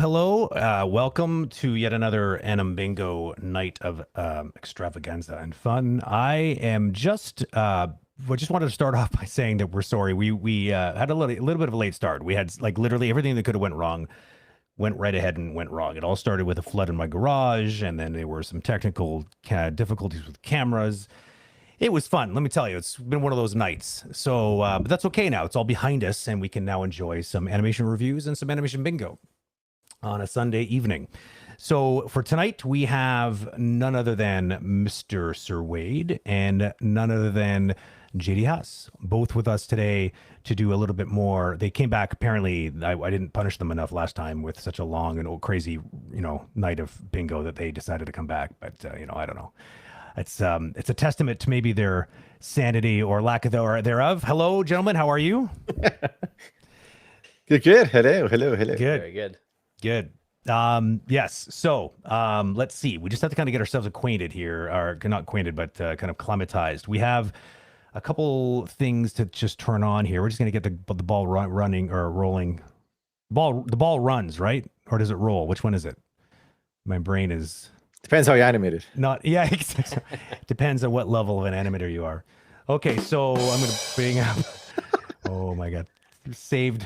Hello. Welcome to yet another Anim Bingo night of extravaganza and fun. I am just wanted to start off by saying that we're sorry. We had a little bit of a late start. We had like literally everything that could have went wrong went right ahead and went wrong. It all started with a flood in my garage, and then there were some technical difficulties with cameras. It was fun. Let me tell you, it's been one of those nights. So, but that's okay now. It's all behind us, and we can now enjoy some animation reviews and some animation bingo on a Sunday evening. So for tonight, we have none other than Mr. Sir Wade and none other than JD Haas, both with us today to do a little bit more. They came back. Apparently, I didn't punish them enough last time with such a long and old crazy, night of bingo that they decided to come back. But, I don't know. It's a testament to maybe their sanity or lack of thereof. Hello, gentlemen. How are you? Good. Hello. Good. Very good. Good. Yes. So, let's see. We just have to kind of get ourselves acquainted here, or not acquainted, but kind of climatized. We have a couple things to just turn on here. We're just going to get the ball running or rolling. The ball runs, right? Or does it roll? Which one is it? My brain is... Depends how you animate it. Yeah, depends on what level of an animator you are. Okay, so I'm going to bring up... Oh my God. Saved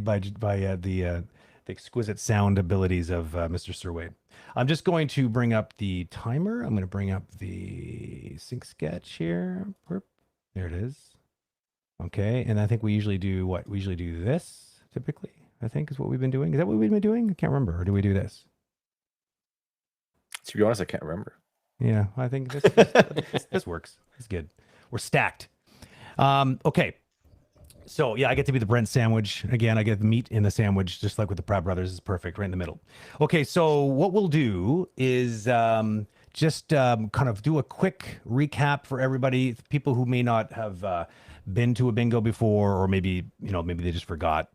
by the exquisite sound abilities of Mr. Sir Wade. I'm just going to bring up the timer. I'm going to bring up the sync sketch here. There it is. Okay, and I think we usually do what? We usually do this, typically, I think is what we've been doing. Is that what we've been doing? I can't remember. Or do we do this? To be honest, I can't remember. Yeah, I think this works. It's good. We're stacked. Okay. So, yeah, I get to be the Brent sandwich. Again, I get the meat in the sandwich, just like with the Proud Brothers. It's perfect, right in the middle. Okay, so what we'll do is just kind of do a quick recap for everybody, people who may not have been to a bingo before, or maybe they just forgot.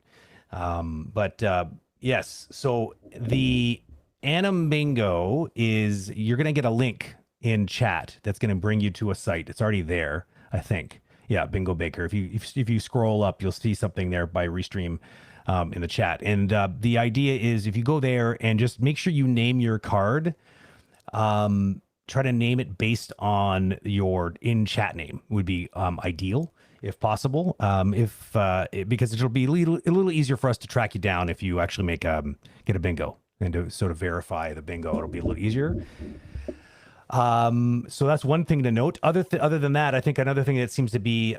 Yes, so the Anim Bingo is, you're going to get a link in chat that's going to bring you to a site. It's already there, I think. Yeah, Bingo Baker. If you scroll up, you'll see something there by Restream in the chat. And the idea is if you go there and just make sure you name your card, try to name it based on your in-chat name would be ideal, if possible. Because it'll be a little easier for us to track you down if you actually get a bingo and to sort of verify the bingo. It'll be a little easier. So that's one thing to note. Other than that, I think another thing that seems to be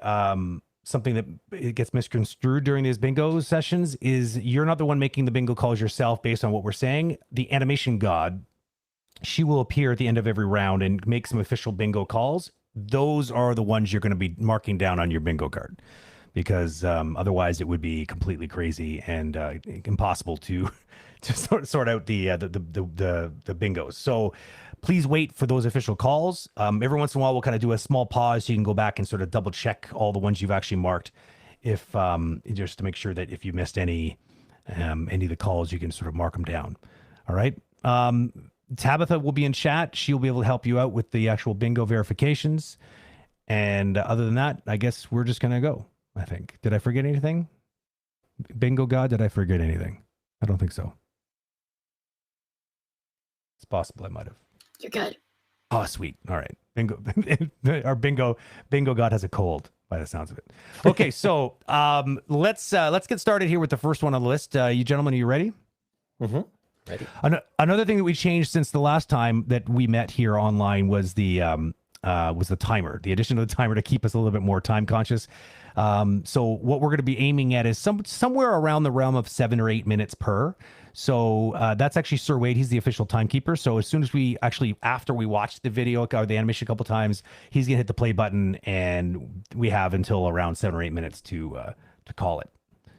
something that it gets misconstrued during these bingo sessions is you're not the one making the bingo calls yourself based on what we're saying. The animation god, she will appear at the end of every round and make some official bingo calls. Those are the ones you're going to be marking down on your bingo card, because otherwise it would be completely crazy and impossible to sort out the bingos. So please wait for those official calls. Every once in a while, we'll kind of do a small pause so you can go back and sort of double check all the ones you've actually marked, if just to make sure that if you missed any of the calls, you can sort of mark them down. All right. Tabitha will be in chat. She'll be able to help you out with the actual bingo verifications. And other than that, I guess we're just going to go, I think. Did I forget anything? Bingo God, did I forget anything? I don't think so. It's possible I might have. You're good. Oh, sweet. All right. Bingo. Our bingo God has a cold by the sounds of it. Okay, so let's get started here with the first one on the list. You gentlemen, are you ready? Mm-hmm. Ready. Another thing that we changed since the last time that we met here online was the timer, the addition of the timer to keep us a little bit more time conscious. So what we're going to be aiming at is somewhere around the realm of 7 or 8 minutes per. So that's actually Sir Wade. He's the official timekeeper. So as soon as after we watch the video or the animation a couple times, he's going to hit the play button, and we have until around 7 or 8 minutes to call it.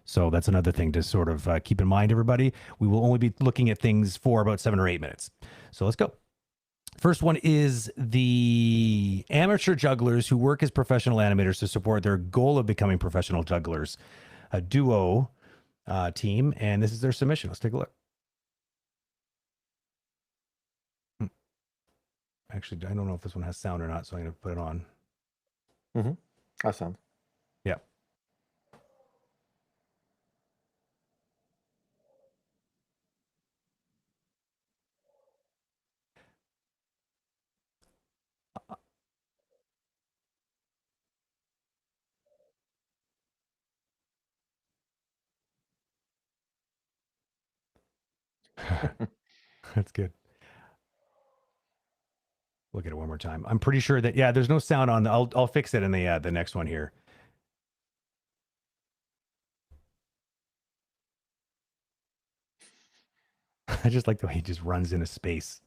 So that's another thing to sort of keep in mind, everybody. We will only be looking at things for about 7 or 8 minutes. So let's go. First one is the amateur jugglers who work as professional animators to support their goal of becoming professional jugglers, a duo team. And this is their submission. Let's take a look. Actually, I don't know if this one has sound or not, so I'm going to put it on. Mm-hmm. That sound. Yeah. That's good. Look at it one more time. I'm pretty sure that, yeah, there's no sound on. I'll fix it in the next one here. I just like the way he just runs into space.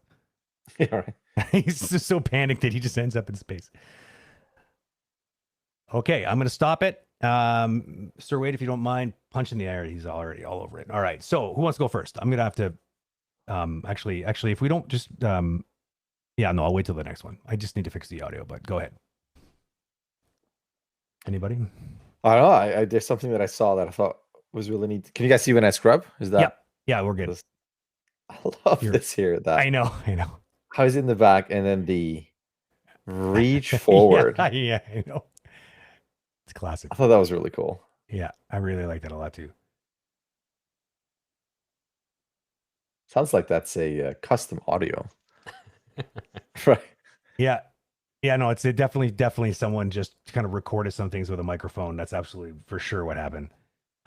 Yeah, right. He's just so panicked that he just ends up in space. Okay, I'm going to stop it. Sir Wade, if you don't mind punching the air, he's already all over it. All right, so who wants to go first? I'm going to have to, actually, if we don't just, yeah, no, I'll wait till the next one. I just need to fix the audio, but go ahead. Anybody? I don't know. I there's something that I saw that I thought was really neat. Can you guys see when I scrub? Is that? Yep. Yeah, we're good. I love this here. That I know. how he's in the back and then the reach forward. Yeah, I know. It's classic. I thought that was really cool. Yeah, I really like that a lot too. Sounds like that's a custom audio. Right. Yeah. Yeah, no, it's definitely someone just kind of recorded some things with a microphone. That's absolutely for sure what happened.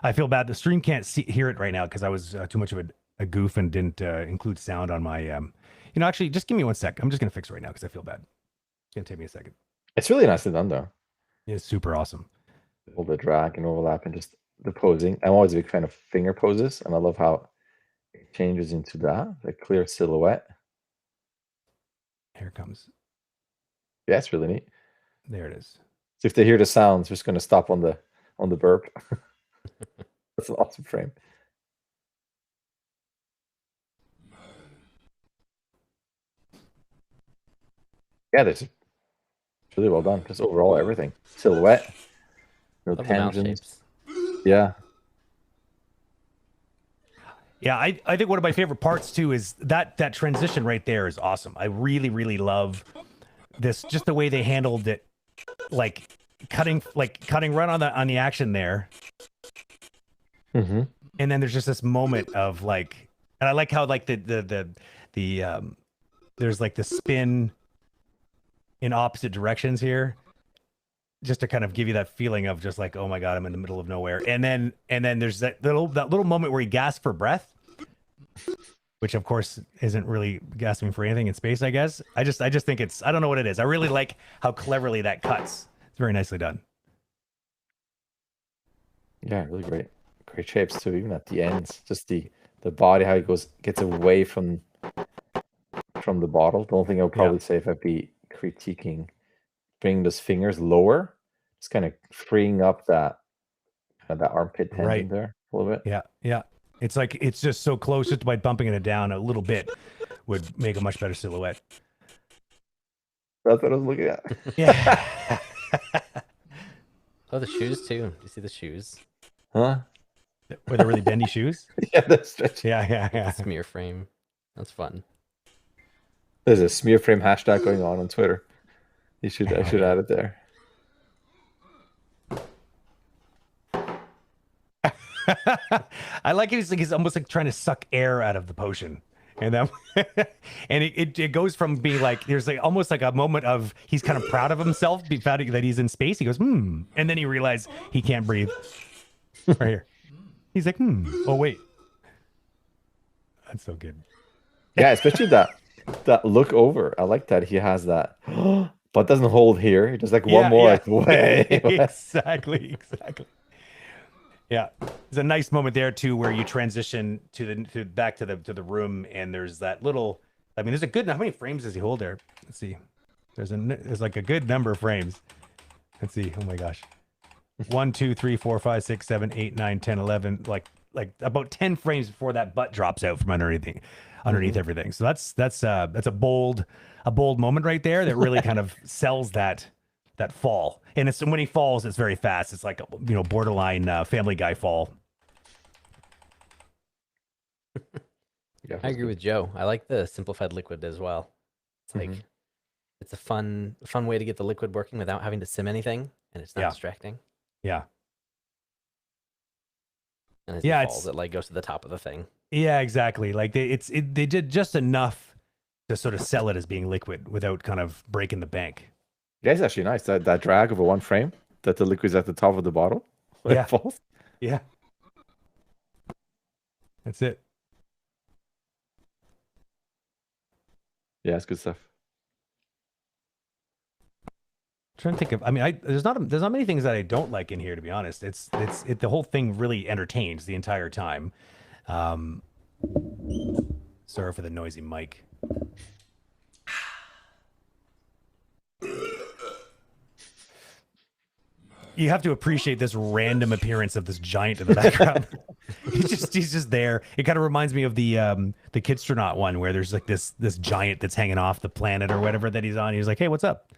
I feel bad. The stream can't hear it right now because I was too much of a goof and didn't include sound on my. Actually, just give me 1 sec. I'm just gonna fix it right now because I feel bad. It's gonna take me a second. It's really nicely done, though. It's super awesome. All the drag and overlap and just the posing. I'm always a big fan of finger poses, and I love how it changes into that, the clear silhouette. Here it comes. Yeah, it's really neat. There it is. So if they hear the sounds, just going to stop on the burp. That's an awesome frame. Yeah, that's really well done. Just overall everything. Silhouette. No tangents. Yeah. Yeah, I think one of my favorite parts too is that transition right there is awesome. I really, really love this, just the way they handled it, like cutting right on the action there. Mm-hmm. And then there's just this moment of like, and I like how like the there's like the spin in opposite directions here, just to kind of give you that feeling of just like, oh my god, I'm in the middle of nowhere. And then there's that little moment where he gasps for breath, which of course isn't really gasping for anything in space, I guess. I just think it's, I don't know what it is. I really like how cleverly that cuts. It's very nicely done. Yeah, really great shapes too, even at the ends. Just the body, how it gets away from the bottle. The only thing I would probably say if I'd be critiquing, bringing those fingers lower, just kind of freeing up that armpit tendon there a little bit. Yeah. It's like, it's just so close, just by bumping it down a little bit would make a much better silhouette. That's what I was looking at. Yeah. Oh, the shoes too. You see the shoes? Huh? Were they really bendy shoes? Yeah, that's stretchy. Yeah. Smear frame. That's fun. There's a smear frame hashtag going on Twitter. I should add it there. I like it. He's almost like trying to suck air out of the potion, and then and it goes from being like, there's like almost like a moment of he's kind of proud of himself, finding that he's in space. He goes, and then he realizes he can't breathe. Right here, he's like, oh wait, that's so good. Yeah, especially that look over. I like that he has that but it doesn't hold here. Just like Yeah, one more, yeah. like way. Exactly. Yeah, there's a nice moment there too, where you transition back to the room, and there's that little. I mean, there's a good. How many frames does he hold there? Let's see. There's like a good number of frames. Let's see. Oh my gosh. 1, 2, 3, 4, 5, 6, 7, 8, 9, 10, 11. Like about 10 frames before that butt drops out from underneath everything. So that's a bold moment right there that really kind of sells that fall. And it's when he falls, it's very fast. It's like, borderline Family Guy fall. Yeah, I agree with Joe. I like the simplified liquid as well. It's like it's a fun way to get the liquid working without having to sim anything, and it's not distracting. Yeah. And as he falls, it like goes to the top of the thing. Yeah, exactly. Like they did just enough to sort of sell it as being liquid without kind of breaking the bank. Yeah, it's actually nice that drag over one frame, that the liquid's at the top of the bottle when it falls. Yeah. That's it. Yeah, it's good stuff. Trying to think of. I mean, there's not many things that I don't like in here, to be honest. The whole thing really entertains the entire time. Sorry for the noisy mic. You have to appreciate this random appearance of this giant in the background. he's just there. It kind of reminds me of the Kidstronaut one, where there's like this giant that's hanging off the planet or whatever that he's on. He's like, "Hey, what's up?"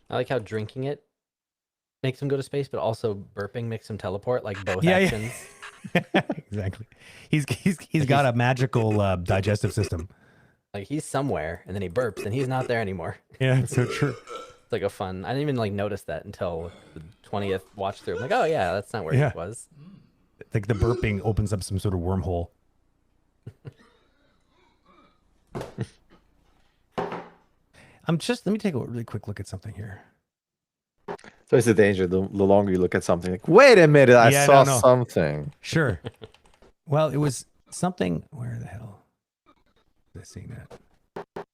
I like how drinking it makes him go to space, but also burping makes him teleport. Like both actions. Yeah. Exactly. He's got a magical digestive system. Like he's somewhere, and then he burps, and he's not there anymore. Yeah, it's so true. It's like a fun. I didn't even like notice that until the 20th watch through. I'm like, oh yeah, that's not where he was. Like the burping opens up some sort of wormhole. Let me take a really quick look at something here. So it's the danger. The longer you look at something, like, wait a minute, I saw something. Sure. Well, it was something. Where the hell was I seeing that?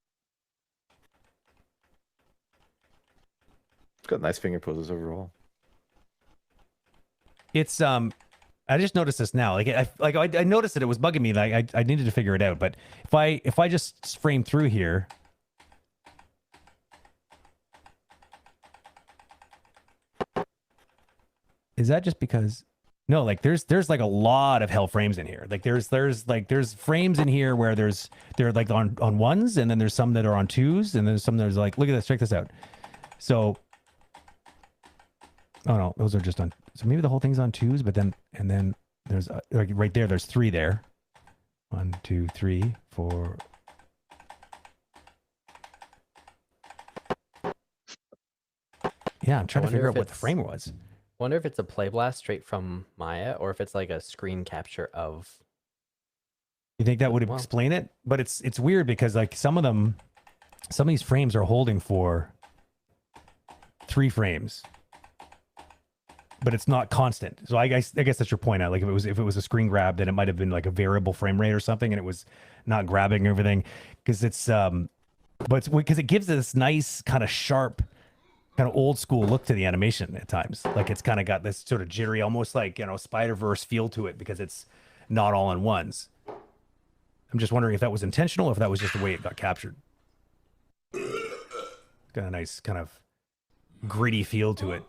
It's got nice finger poses overall. It's I just noticed this now. I noticed that it was bugging me. Like I needed to figure it out. But if I just frame through here. Is that just because? No, like there's like a lot of hell frames in here. Like there's frames in here where they're like on ones, and then there's some that are on twos, and there's some that's like, look at this, check this out. So, oh no, those are just on. So maybe the whole thing's on twos, but then there's like right there, there's 3 there. 1, 2, 3, 4. Yeah, I'm trying to figure out what the frame was. Wonder if it's a play blast straight from Maya, or if it's like a screen capture of. You think that would explain it? But it's weird because like some of these frames are holding for 3 frames, but it's not constant. So I guess that's your point. Like if it was a screen grab, then it might have been like a variable frame rate or something, and it was not grabbing everything because because it gives this nice kind of sharp, kind of old school look to the animation at times. Like it's kind of got this sort of jittery, almost like, Spider-Verse feel to it because it's not all in ones. I'm just wondering if that was intentional or if that was just the way it got captured. It's got a nice kind of gritty feel to it.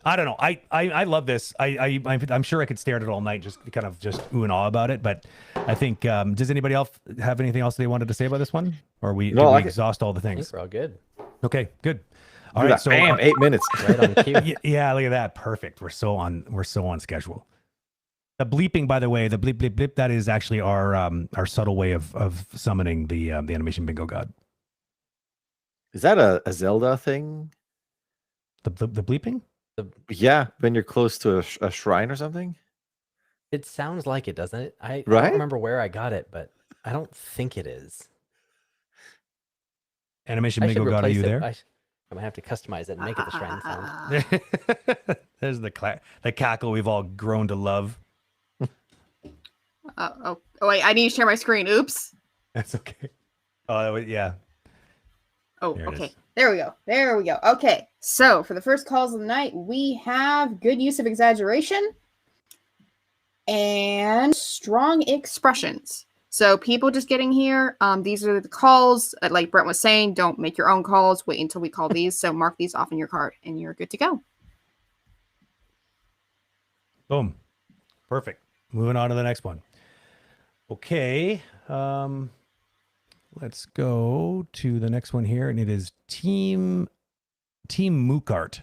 I don't know. I love this. I'm sure I could stare at it all night, just kind of just ooh and ah about it. But I think, does anybody else have anything else they wanted to say about this one? Or did we exhaust all the things? I think we're all good. Okay, good. All right, so bam, 8 minutes. Right on cue. Yeah, look at that. Perfect. We're so on schedule. The bleeping, by the way, the bleep bleep bleep, that is actually our subtle way of summoning the animation bingo god. Is that a Zelda thing? The bleeping? Yeah, when you're close to a shrine or something. It sounds like it, doesn't it? I Right? don't remember where I got it, but I don't think it is. Animation I should Bingo got replace you it. there. I might have to customize it and make it the Shrine sound. There's the cackle we've all grown to love. Oh, wait, I need to share my screen. Oops. That's okay. Oh, yeah. Oh, There it okay. is. There we go. There we go. Okay. So for the first calls of the night, we have good use of exaggeration and strong expressions. So people just getting here, these are the calls. Like Brent was saying, don't make your own calls. Wait until we call these. So mark these off in your card and you're good to go. Boom. Perfect. Moving on to the next one. Okay. Let's go to the next one here, and it is Team Mookart.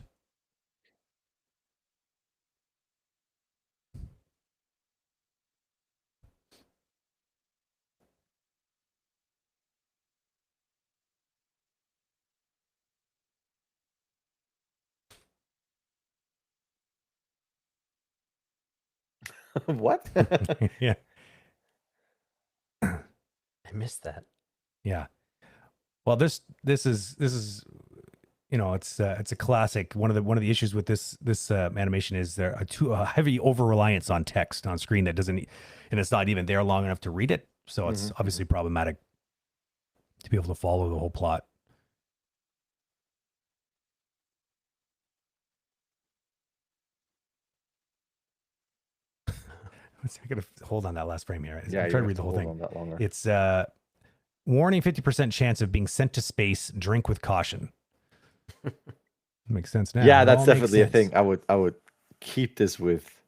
What? Yeah. I missed that. Yeah. Well, this is it's a classic. One of the issues with this animation is there a heavy over reliance on text on screen that doesn't, and it's not even there long enough to read it. So it's obviously problematic to be able to follow the whole plot. I gotta hold on that last frame here. Yeah, I'm trying to read the whole thing. That longer. It's warning: 50% chance of being sent to space. Drink with caution. Makes sense now. Yeah, It that's all makes definitely a sense. thing. I would keep this with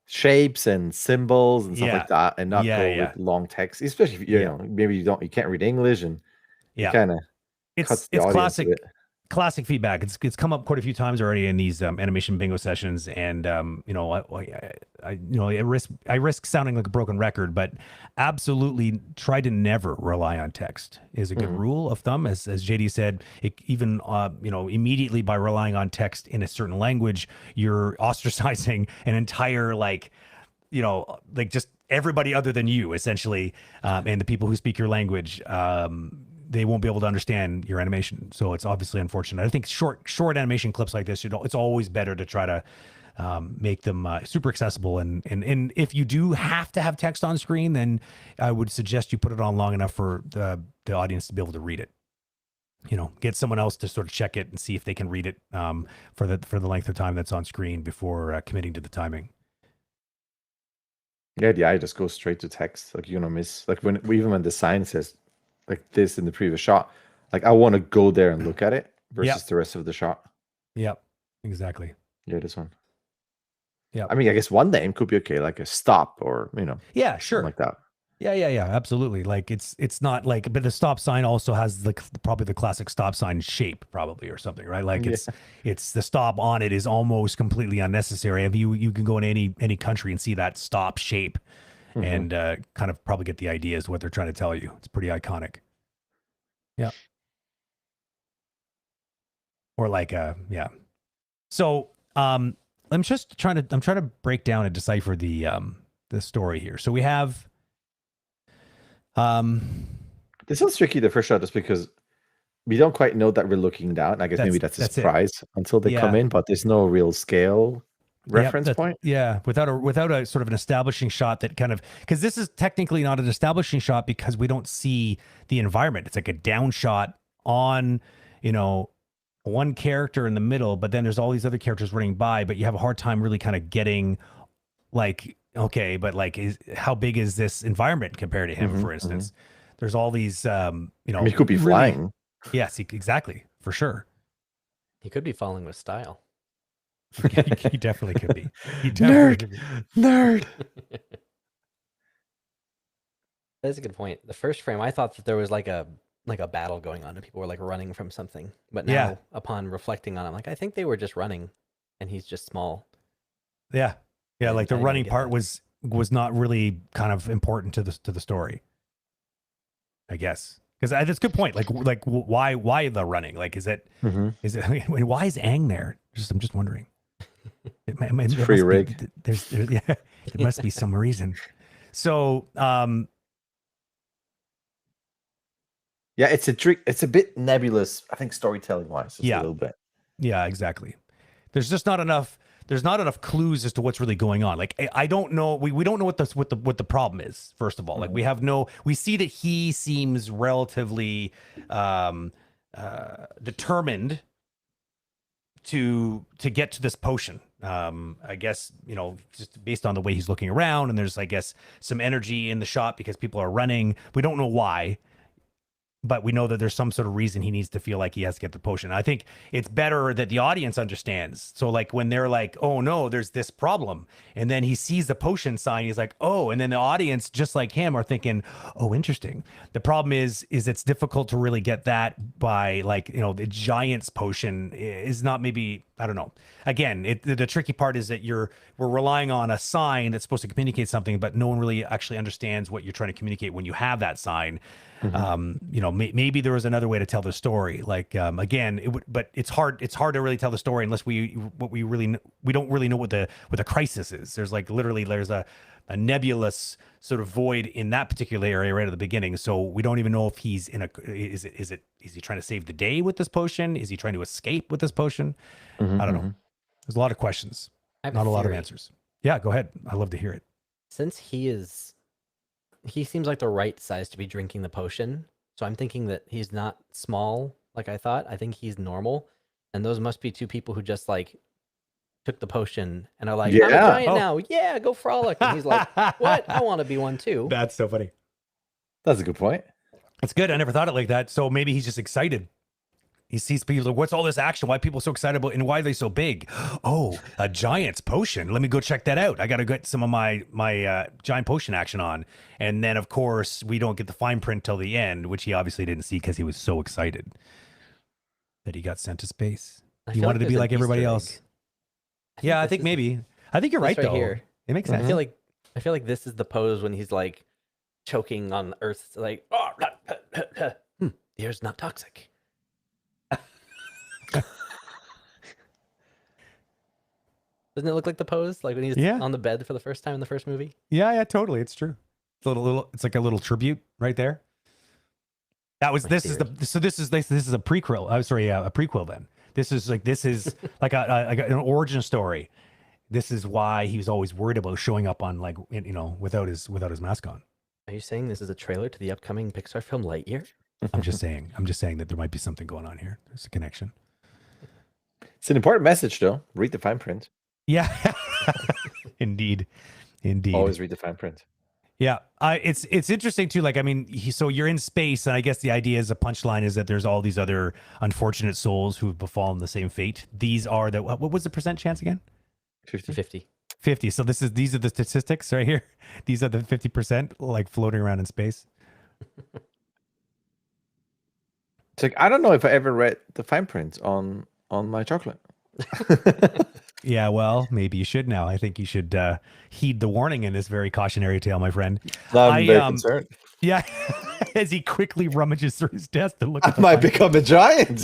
shapes and symbols and stuff like that, and not go with long text. Especially if you know maybe you can't read English, and it kind of cuts the audience a bit. Classic feedback. It's come up quite a few times already in these animation bingo sessions, and I risk sounding like a broken record, but absolutely try to never rely on text is a good rule of thumb. As JD said, even immediately by relying on text in a certain language, you're ostracizing an entire just everybody other than you, essentially, and the people who speak your language. They won't be able to understand your animation. So it's obviously unfortunate. I think short animation clips like this, it's always better to try to make them super accessible. And if you do have to have text on screen, then I would suggest you put it on long enough for the audience to be able to read it. Get someone else to sort of check it and see if they can read it for the length of time that's on screen before committing to the timing. Yeah, the eye just goes straight to text. Like you're gonna miss, like even when the sign says like this in the previous shot, like I want to go there and look at it versus the rest of the shot. Yep, exactly. Yeah, this one. Yeah, I mean, I guess one name could be okay, like a stop or yeah, sure, like that. Yeah, absolutely. Like it's not like, but the stop sign also has probably the classic stop sign shape, probably, or something, right? Like it's the stop on it is almost completely unnecessary. If you can go in any country and see that stop shape, and kind of probably get the idea as what they're trying to tell you. It's pretty iconic. Yeah. Or like yeah. So I'm trying to break down and decipher the story here. So we have this is tricky the first shot just because we don't quite know that we're looking down. I guess maybe that's a surprise until they come in, but there's no real scale reference point. Yeah, without a sort of an establishing shot that kind of, because this is technically not an establishing shot because we don't see the environment. It's like a down shot on, one character in the middle, but then there's all these other characters running by, but you have a hard time really kind of getting like, okay, but like, how big is this environment compared to him, for instance? There's all these, I mean, he could be flying. Yes, exactly, for sure. He could be falling with style. He definitely could be. Nerd. That's a good point. The first frame, I thought that there was like a battle going on and people were like running from something. But now, upon reflecting on it, I'm like, I think they were just running, and he's just small. Yeah, like the running part that. was not really kind of important to the story, I guess. Because that's a good point. Like why the running? Like is it why is Aang there? I'm just wondering. It's free rig. There must be some reason. So Yeah, it's a trick. It's a bit nebulous, I think, storytelling wise, just a little bit. Yeah, exactly. There's just not enough. There's not enough clues as to what's really going on. Like I don't know. We don't know what the problem is. First of all, like we have no. We see that he seems relatively determined to get to this potion. I guess, you know, just based on the way he's looking around, and there's, I guess, some energy in the shop because people are running. We don't know why, but we know that there's some sort of reason he needs to feel like he has to get the potion. I think it's better that the audience understands. So like when they're like, oh no, there's this problem. And then he sees the potion sign. He's like, oh, and then the audience, just like him, are thinking, oh, interesting. The problem is it's difficult to really get that by, like, you know, the giant's potion is not, maybe, I don't know. Again, the tricky part is that we're relying on a sign that's supposed to communicate something, but no one really actually understands what you're trying to communicate when you have that sign. You know, maybe there was another way to tell the story. Like, again, but it's hard to really tell the story unless we don't really know what the crisis is. There's like literally there's a nebulous sort of void in that particular area right at the beginning. So we don't even know if he's is he trying to save the day with this potion? Is he trying to escape with this potion? I don't know. There's a lot of questions, not a lot of answers. Yeah, go ahead. I'd love to hear it. Since he seems like the right size to be drinking the potion. So I'm thinking that he's not small like I thought. I think he's normal. And those must be two people who just like took the potion and are like, I'm a giant now. Yeah, go frolic. And he's like, what? I want to be one too. That's so funny. That's a good point. It's good. I never thought it like that. So maybe he's just excited. He sees people like, what's all this action? Why are people so excited about, and why are they so big? Oh, a giant's potion. Let me go check that out. I got to get some of my giant potion action on. And then, of course, we don't get the fine print till the end, which he obviously didn't see because he was so excited that he got sent to space. He wanted to be like everybody else. Yeah, I think maybe. I think you're right, though. Here. It makes sense. I feel like this is the pose when he's like choking on the earth. It's like, oh, the air's not toxic. Doesn't it look like the pose, like when he's on the bed for the first time in the first movie? Yeah, totally. It's true. It's a little. It's like a little tribute right there. That was. This is a prequel. I'm sorry, a prequel. Then this is like an origin story. This is why he was always worried about showing up on, like, you know, without his mask on. Are you saying this is a trailer to the upcoming Pixar film Lightyear? I'm just saying that there might be something going on here. There's a connection. It's an important message, though. Read the fine print. Yeah, indeed. Always read the fine print. Yeah, it's interesting too. Like, I mean, so you're in space, and I guess the idea is, a punchline is that there's all these other unfortunate souls who've befallen the same fate. These are the what was the percent chance again? 50. So these are the statistics right here. These are the 50% like floating around in space. It's like, I don't know if I ever read the fine print on my chocolate. Yeah, well, maybe you should now. I think you should heed the warning in this very cautionary tale, my friend. I'm very concerned. Yeah, as he quickly rummages through his desk to look. I might become a giant.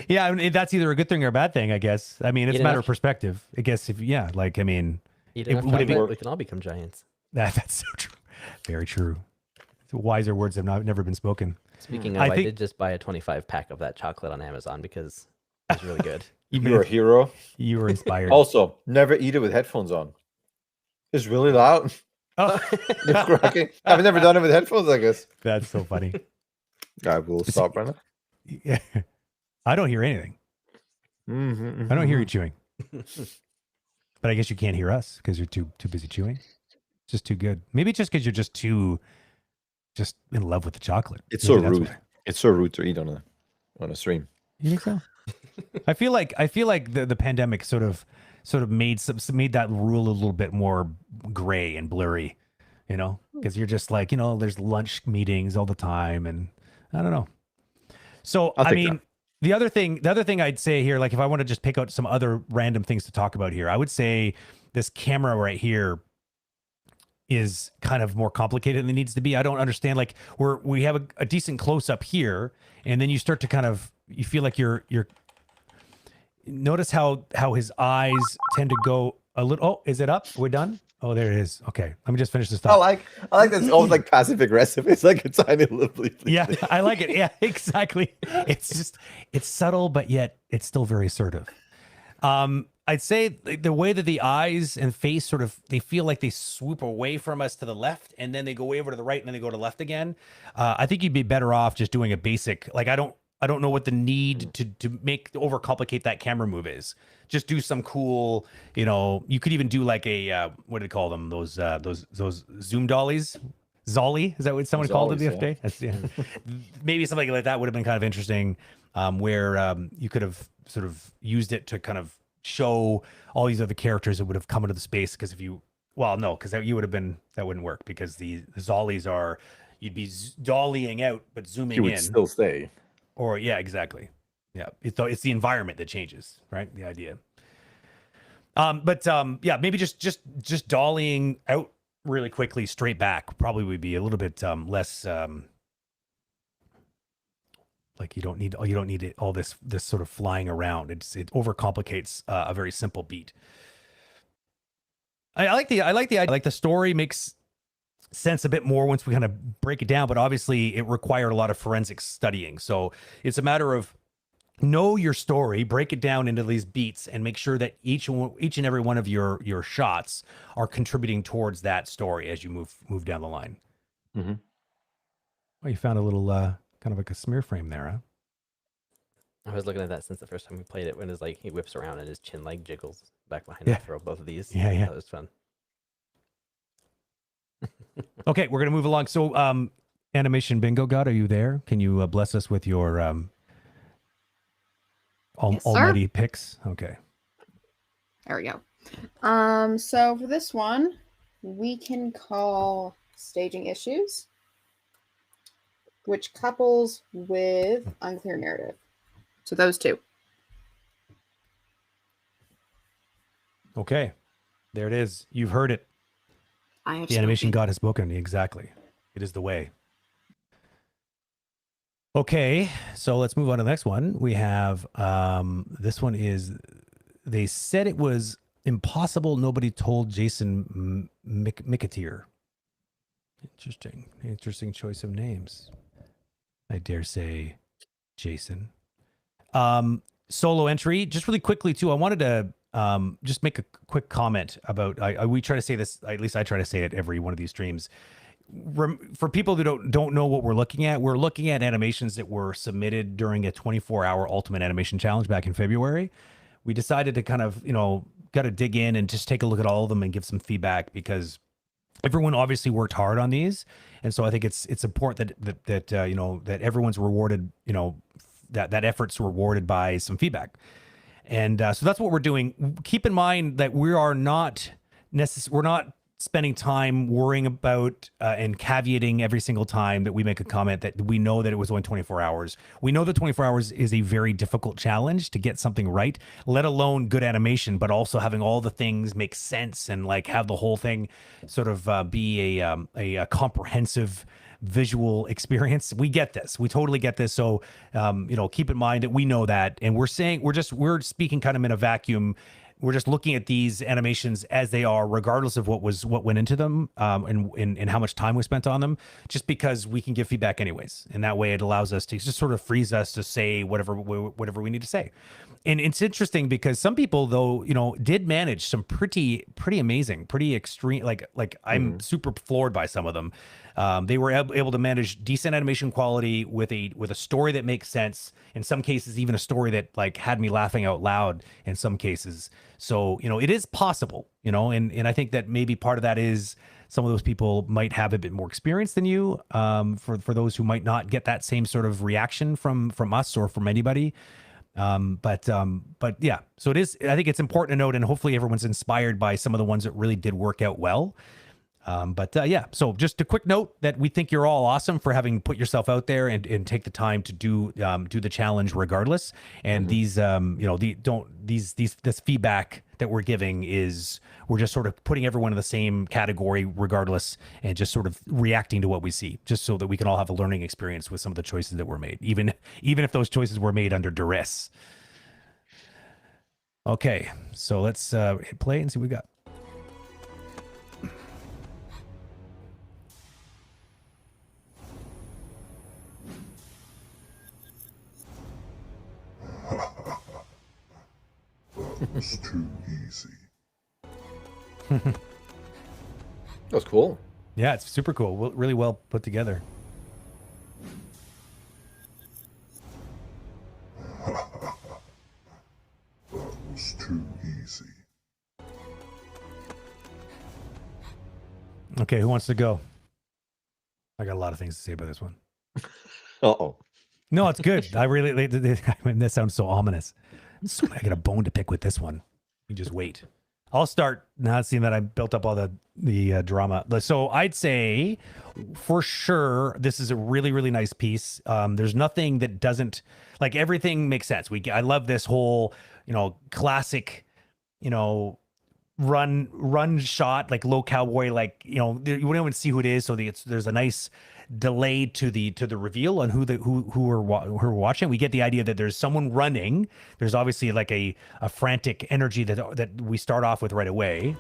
Yeah, I mean, that's either a good thing or a bad thing, I guess. I mean, it's a matter of perspective. I guess we can all become giants. That's so true. Very true. Wiser words have never been spoken. Speaking of, I did just buy a 25 pack of that chocolate on Amazon because it's really good. You're a hero. You were inspired. Also, never eat it with headphones on. It's really loud. Oh. You're cracking. I've never done it with headphones, I guess. That's so funny. I will stop, Brenda. Yeah. I don't hear anything. I don't hear you chewing. But I guess you can't hear us because you're too busy chewing. It's just too good. Maybe it's just because you're just in love with the chocolate. It's so rude. It's so rude to eat on a stream. You think so? I feel like the pandemic sort of made that rule a little bit more gray and blurry, you know, because you're just like, you know, there's lunch meetings all the time, and I don't know. So I mean, the other thing I'd say here, like if I want to just pick out some other random things to talk about here, I would say this camera right here is kind of more complicated than it needs to be. I don't understand. Like we have a decent close up here, and then you start to you feel like notice how his eyes tend to go a little. Oh, is it up? We're done. Oh, there it is. Okay, let me just finish this I thought. like that it's almost like passive aggressive. It's like a tiny little bleep. Yeah, I like it. Yeah, exactly. It's subtle, but yet it's still very assertive. I'd say the way that the eyes and face sort of, they feel like they swoop away from us to the left, and then they go way over to the right, and then they go to the left again. I think you'd be better off just doing a basic, like, I don't know what the need to make overcomplicate that camera move is. Just do some cool, you could even do like a, what do they call them? Those zoom dollies. Zolly, is that what someone called it the other day? That's, yeah. Maybe something like that would have been kind of interesting, where you could have sort of used it to kind of show all these other characters that would have come into the space. Because if you, well, no, because that wouldn't work, because the Zollies are, you'd be dollying out but zooming You would in. still stay. Or yeah, exactly. Yeah, it's the environment that changes, right? The idea. Yeah, maybe just dollying out really quickly straight back probably would be a little bit less like you don't need it, all this sort of flying around. It overcomplicates a very simple beat. I like the idea. Like the story makes sense a bit more once we kind of break it down, but obviously it required a lot of forensic studying. So it's a matter of know your story, break it down into these beats, and make sure that each and every one of your shots are contributing towards that story as you move down the line. Mm-hmm. Well, you found a little kind of like a smear frame there, huh? I was looking at that since the first time we played it, when it's like he whips around and his chin like jiggles back behind Yeah. the throw, both of these. Yeah. That was fun. Okay, we're gonna move along. So, Animation Bingo God, are you there? Can you bless us with your Yes, sir. almighty picks? Okay. There we go. So for this one, we can call staging issues, which couples with unclear narrative. So those two. Okay. There it is. You've heard it. I have The animation spoken. God has spoken. Exactly. It is the way. Okay, so let's move on to the next one. We have this one is, they said it was impossible. Nobody told Jason McAteer. Interesting choice of names. I dare say Jason. Solo entry. Just really quickly too, I wanted to just make a quick comment about, we try to say this, at least I try to say it every one of these streams. For people who don't know what we're looking at animations that were submitted during a 24-hour Ultimate Animation Challenge back in February. We decided to kind of, got to dig in and just take a look at all of them and give some feedback, because everyone obviously worked hard on these. And so I think it's important that that everyone's rewarded, that effort's rewarded by some feedback. And so that's what we're doing. Keep in mind that we're not spending time worrying about and caveating every single time that we make a comment that we know that it was only 24 hours. We know that 24 hours is a very difficult challenge to get something right, let alone good animation, but also having all the things make sense and like have the whole thing sort of be a comprehensive visual experience. We get this. We totally get this. So, keep in mind that we know that, and we're speaking kind of in a vacuum. We're just looking at these animations as they are, regardless of what went into them, and how much time we spent on them, just because we can give feedback anyways. And that way it allows us to just sort of frees us to say whatever we need to say. And it's interesting because some people, though, did manage some pretty amazing, pretty extreme, like I'm super floored by some of them. They were able to manage decent animation quality with a story that makes sense. In some cases, even a story that like had me laughing out loud in some cases. So, it is possible, and I think that maybe part of that is some of those people might have a bit more experience than you, for those who might not get that same sort of reaction from us or from anybody. But yeah, so it is, I think it's important to note, and hopefully everyone's inspired by some of the ones that really did work out well. Yeah, so just a quick note that we think you're all awesome for having put yourself out there and take the time to do the challenge regardless. And these, this feedback that we're giving is, we're just sort of putting everyone in the same category regardless, and just sort of reacting to what we see, just so that we can all have a learning experience with some of the choices that were made, even if those choices were made under duress. Okay, so let's hit play and see what we got. It's too easy. That was cool. Yeah, it's super cool. Really well put together. That was too easy. Okay, who wants to go? I got a lot of things to say about this one. Uh-oh. No, it's good. I really, I mean, that sounds so ominous. So I got a bone to pick with this one. You just wait. I'll start now, seeing that I built up all the drama. So I'd say for sure this is a really, really nice piece. There's nothing that doesn't, like, everything makes sense. I love this whole, classic, run shot, like low cowboy, like, you don't even see who it is. So there's a nice delay to the reveal on who are watching. We get the idea that there's someone running. There's obviously like a frantic energy that we start off with right away.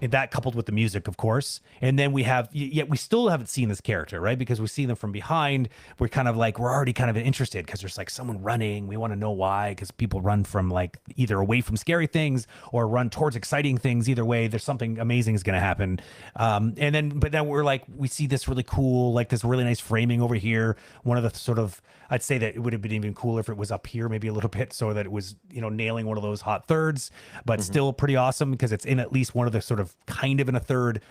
And that coupled with the music, of course. And then we have, yet we still haven't seen this character, right? Because we see them from behind. We're kind of like, we're already kind of interested because there's like someone running. We want to know why, because people run from like either away from scary things or run towards exciting things. Either way, there's something amazing is going to happen. But then we're like, we see this really cool, like this really nice framing over here. One of the sort of, I'd say that it would have been even cooler if it was up here maybe a little bit, so that it was, nailing one of those hot thirds, but still pretty awesome because it's in at least one of the sort of kind of in a third.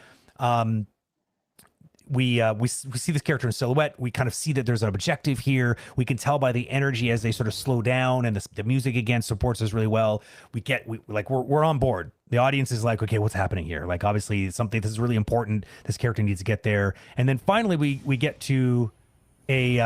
We see this character in silhouette. We kind of see that there's an objective here. We can tell by the energy as they sort of slow down, and the music again supports us really well. We're on board. The audience is like, okay, what's happening here? Like, obviously something this is really important. This character needs to get there. And then finally we get to a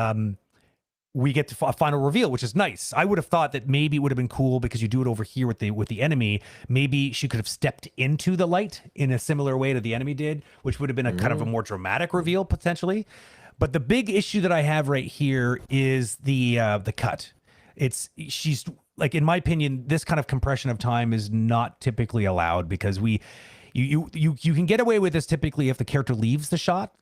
final reveal, which is nice. I would have thought that maybe it would have been cool because you do it over here with the enemy. Maybe she could have stepped into the light in a similar way to the enemy did, which would have been a kind of a more dramatic reveal potentially. But the big issue that I have right here is the cut. She's like, in my opinion, this kind of compression of time is not typically allowed because you can get away with this typically if the character leaves the shot.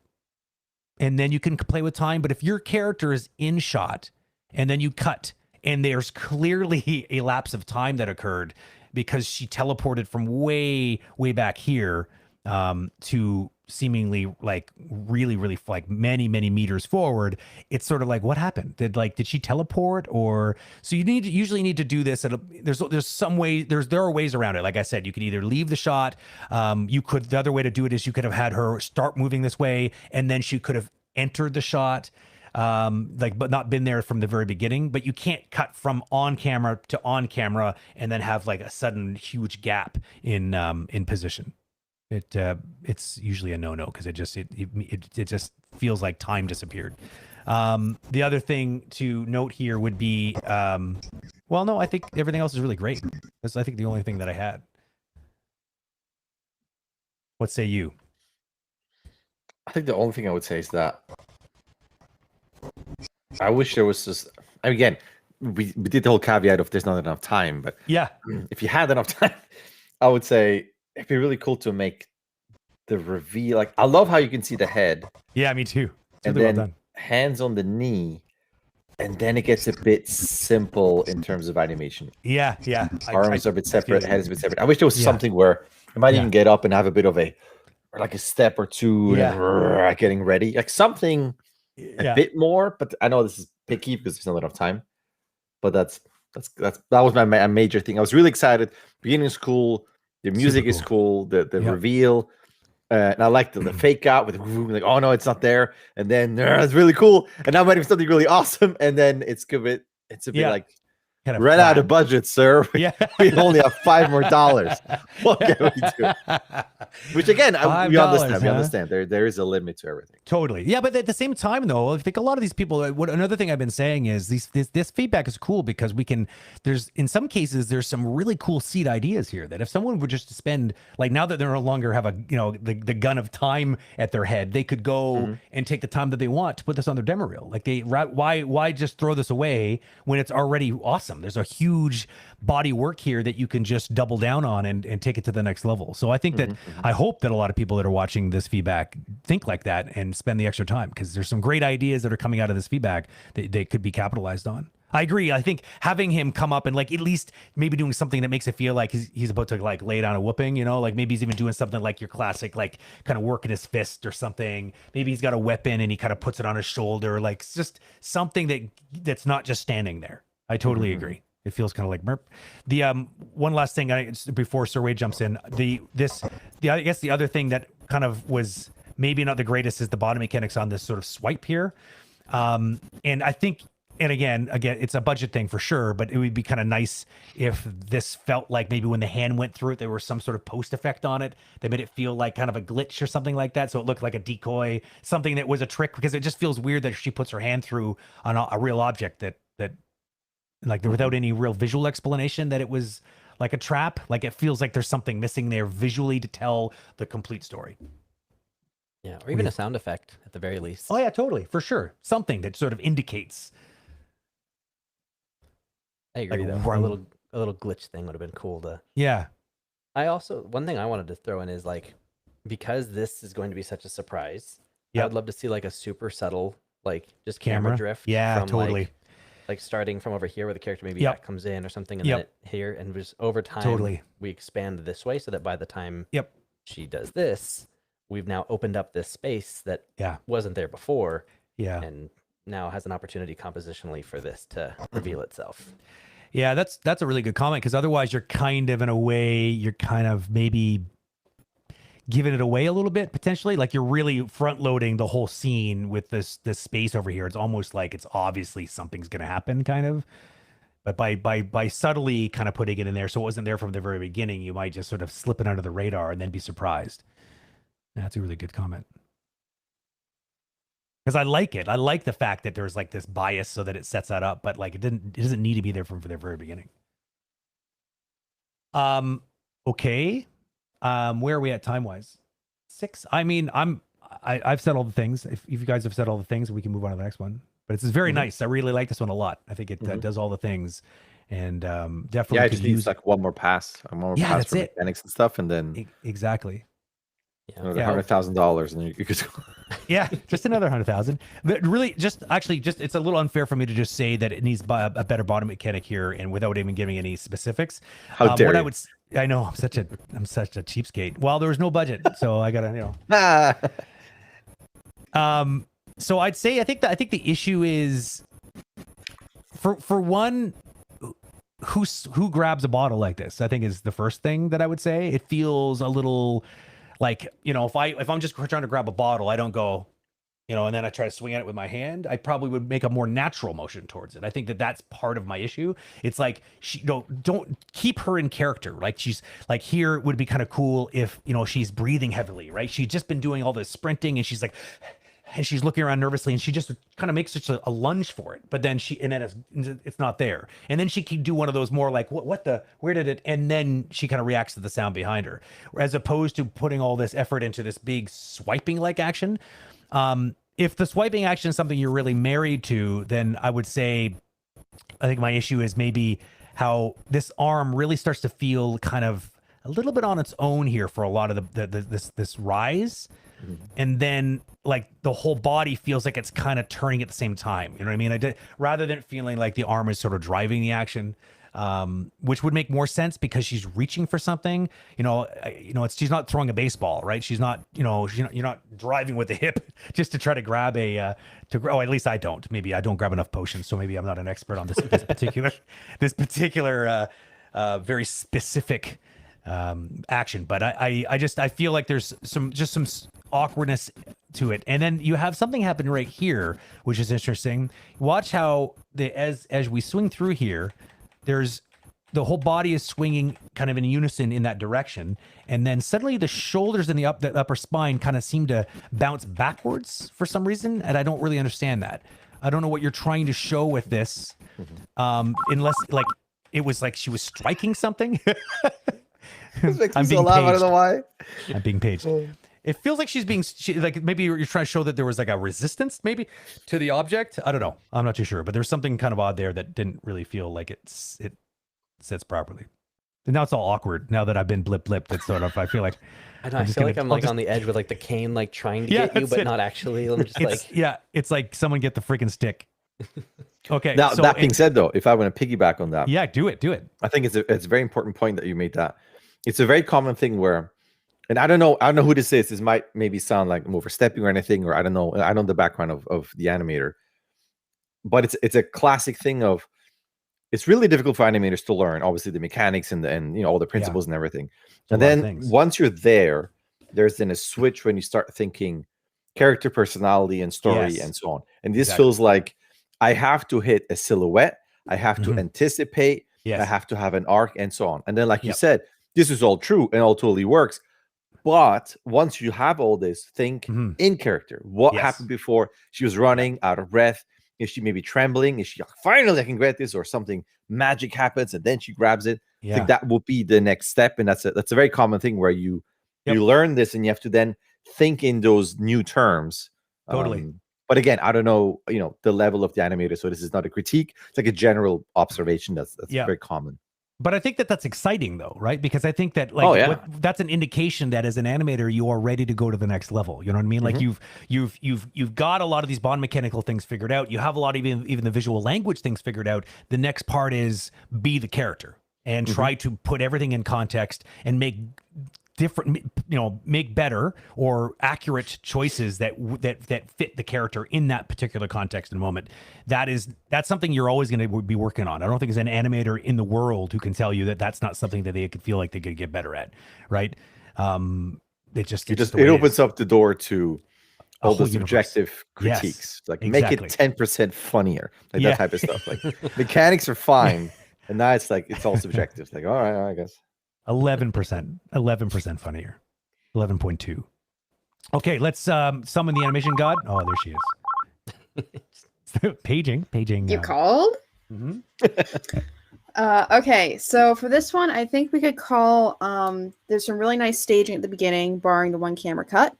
And then you can play with time. But if your character is in shot and then you cut and there's clearly a lapse of time that occurred because she teleported from way, way back here to seemingly like really, really like many, many meters forward, it's sort of like, what happened? Did she teleport? Or so you usually need to do this. There's some way, there are ways around it. Like I said, you could either leave the shot. The other way to do it is you could have had her start moving this way and then she could have entered the shot. But not been there from the very beginning. But you can't cut from on camera to on camera and then have like a sudden huge gap in position. It's usually a no-no because it just feels like time disappeared. The other thing to note here would be, no, I think everything else is really great. That's, I think, the only thing that I had. What say you? I think the only thing I would say is that I wish there was just, again, we did the whole caveat of there's not enough time, but yeah, if you had enough time, I would say it'd be really cool to make the reveal. Like, I love how you can see the head. Yeah, me too. It's and really then well done. Hands on the knee, and then it gets a bit simple in terms of animation. Yeah. Arms are a bit separate, head is a bit separate. I wish there was something where you might even get up and have a bit of a step or two, and getting ready, like something a bit more. But I know this is picky because there's not enough time. But that was my major thing. I was really excited. Beginning is cool. The music is cool. The reveal. And I like the fake out with like, oh no, it's not there. And then it's really cool. And now I'm waiting for something really awesome. And then it's a bit like, kind of ran out of budget, sir. We only have $5 more. What can we do? Which again, we understand. We understand. There is a limit to everything. Totally. Yeah, but at the same time, though, I think a lot of these people. Another thing I've been saying is this feedback is cool because there's in some cases there's some really cool seed ideas here that if someone would just spend, like, now that they no longer have the gun of time at their head, they could go and take the time that they want to put this on their demo reel. Like, why just throw this away when it's already awesome? There's a huge body work here that you can just double down on and take it to the next level. So I think that I hope that a lot of people that are watching this feedback think like that and spend the extra time, because there's some great ideas that are coming out of this feedback that they could be capitalized on. I agree. I think having him come up and like at least maybe doing something that makes it feel like he's about to like lay down a whooping, you know, like maybe he's even doing something like your classic, like kind of working his fist or something. Maybe he's got a weapon and he kind of puts it on his shoulder, like it's just something that's not just standing there. I totally agree. It feels kind of like merp. The one last thing before Sir Wade jumps in, I guess the other thing that kind of was maybe not the greatest is the bottom mechanics on this sort of swipe here. And I think, and again, it's a budget thing for sure, but it would be kind of nice if this felt like maybe when the hand went through it, there was some sort of post effect on it that made it feel like kind of a glitch or something like that. So it looked like a decoy, something that was a trick, because it just feels weird that she puts her hand through on a real object that like without any real visual explanation that it was like a trap. Like it feels like there's something missing there visually to tell the complete story. Yeah, or even a sound effect at the very least. Oh yeah, totally, for sure. Something that sort of indicates. I agree, like, though. A little glitch thing would have been cool to. Yeah. One thing I wanted to throw in is like, because this is going to be such a surprise, I Yep. would love to see like a super subtle, like just Camera. camera drift. Yeah, from, totally. Like starting from over here where the character maybe Yep. comes in or something, and Yep. then here, and just over time, Totally. we expand this way so that by the time Yep. she does this, we've now opened up this space that Yeah. wasn't there before, Yeah. and now has an opportunity compositionally for this to reveal itself. Yeah, that's a really good comment, because otherwise you're kind of, in a way, you're kind of maybe giving it away a little bit potentially. Like you're really front loading the whole scene with this space over here. It's almost like it's obviously something's going to happen, kind of. But by subtly kind of putting it in there, so it wasn't there from the very beginning, you might just sort of slip it under the radar and then be surprised. That's a really good comment. Because I like it. I like the fact that there's like this bias so that it sets that up, but like it doesn't need to be there from the very beginning. Okay. Where are we at time wise? 6. I mean, I've said all the things. If you guys have said all the things, we can move on to the next one. But it's very nice. I really like this one a lot. I think it does all the things, and definitely. Yeah, it just needs like one more pass. One more pass that's for it. mechanics and stuff, and then exactly. another $100,000, and then you could. Yeah, just another 100,000. But really, just it's a little unfair for me to just say that it needs a better bottom mechanic here, and without even giving any specifics. How dare you? I know I'm such a cheapskate. Well, there was no budget, so I gotta So I'd say I think the issue is for one, who grabs a bottle like this, I think is the first thing that I would say. It feels a little like, if I'm just trying to grab a bottle, I don't go, and then I try to swing at it with my hand, I probably would make a more natural motion towards it. I think that's part of my issue. It's like, don't keep her in character. Like she's like, here would be kind of cool if, she's breathing heavily, right? She's just been doing all this sprinting and she's like, and she's looking around nervously, and she just kind of makes such a lunge for it. But then it's not there. And then she can do one of those more like, where did it? And then she kind of reacts to the sound behind her, as opposed to putting all this effort into this big swiping like action. If the swiping action is something you're really married to, then I would say, I think my issue is maybe how this arm really starts to feel kind of a little bit on its own here for a lot of this rise. And then like the whole body feels like it's kind of turning at the same time. You know what I mean? Rather than feeling like the arm is sort of driving the action, which would make more sense because she's reaching for something. She's not throwing a baseball, right? She's not, you're not driving with the hip just to try to grab at least I don't. Maybe I don't grab enough potions, so maybe I'm not an expert on this particular very specific action. But I feel like there's some awkwardness to it. And then you have something happen right here, which is interesting. Watch how as we swing through here, there's the whole body is swinging kind of in unison in that direction, and then suddenly the shoulders and the upper spine kind of seem to bounce backwards for some reason, and I don't really understand that. I don't know what you're trying to show with this, unless like it was like she was striking something. This makes me so laugh. I don't know why. I'm being paged. It feels like like maybe you're trying to show that there was like a resistance maybe to the object. I don't know. I'm not too sure, but there's something kind of odd there that didn't really feel like it sits properly. And now it's all awkward. Now that I've been blipped, it's sort of, I feel like I know. I feel like I'm like on the edge with like the cane, like trying to Yeah, get you, that's but it. not actually. I'm just like, it's like someone get the freaking stick. Okay. Now so that being said, though, if I want to piggyback on that, yeah, do it. I think it's a very important point that you made. That it's a very common thing where, and I don't know who this is. This might maybe sound like I'm overstepping or anything, or I don't know. I don't know the background of the animator, but it's a classic thing of. It's really difficult for animators to learn, obviously, the mechanics and all the principles and everything. And then once you're there, there's then a switch when you start thinking character personality and story and so on. And this feels like I have to hit a silhouette. I have to anticipate. I have to have an arc and so on. And then, like you said, this is all true and all totally works. But once you have all this, think in character. What happened before? She was running out of breath. Is she maybe trembling? Is she like, finally I can get this, or something magic happens and then she grabs it? I think that will be the next step. And that's a very common thing where you learn this and you have to then think in those new terms. Totally. But again, I don't know, the level of the animator. So this is not a critique. It's like a general observation that's very common. But I think that that's exciting, though, right? Because I think that that's an indication that as an animator, you are ready to go to the next level. You know what I mean? Like you've got a lot of these bond mechanical things figured out. You have a lot of even the visual language things figured out. The next part is be the character and try to put everything in context and make different, make better or accurate choices that fit the character in that particular context and moment. That's something you're always going to be working on. I don't think there's an animator in the world who can tell you that that's not something that they could feel like they could get better at, right? It opens up the door to all the subjective critiques. Like make it 10% funnier, like that type of stuff. Like mechanics are fine, and now it's like it's all subjective. It's like all right, I guess. 11% funnier. 11.2. Okay, let's summon the animation god. Oh, there she is. Paging. You called? Okay, so for this one, I think we could call, there's some really nice staging at the beginning, barring the one camera cut.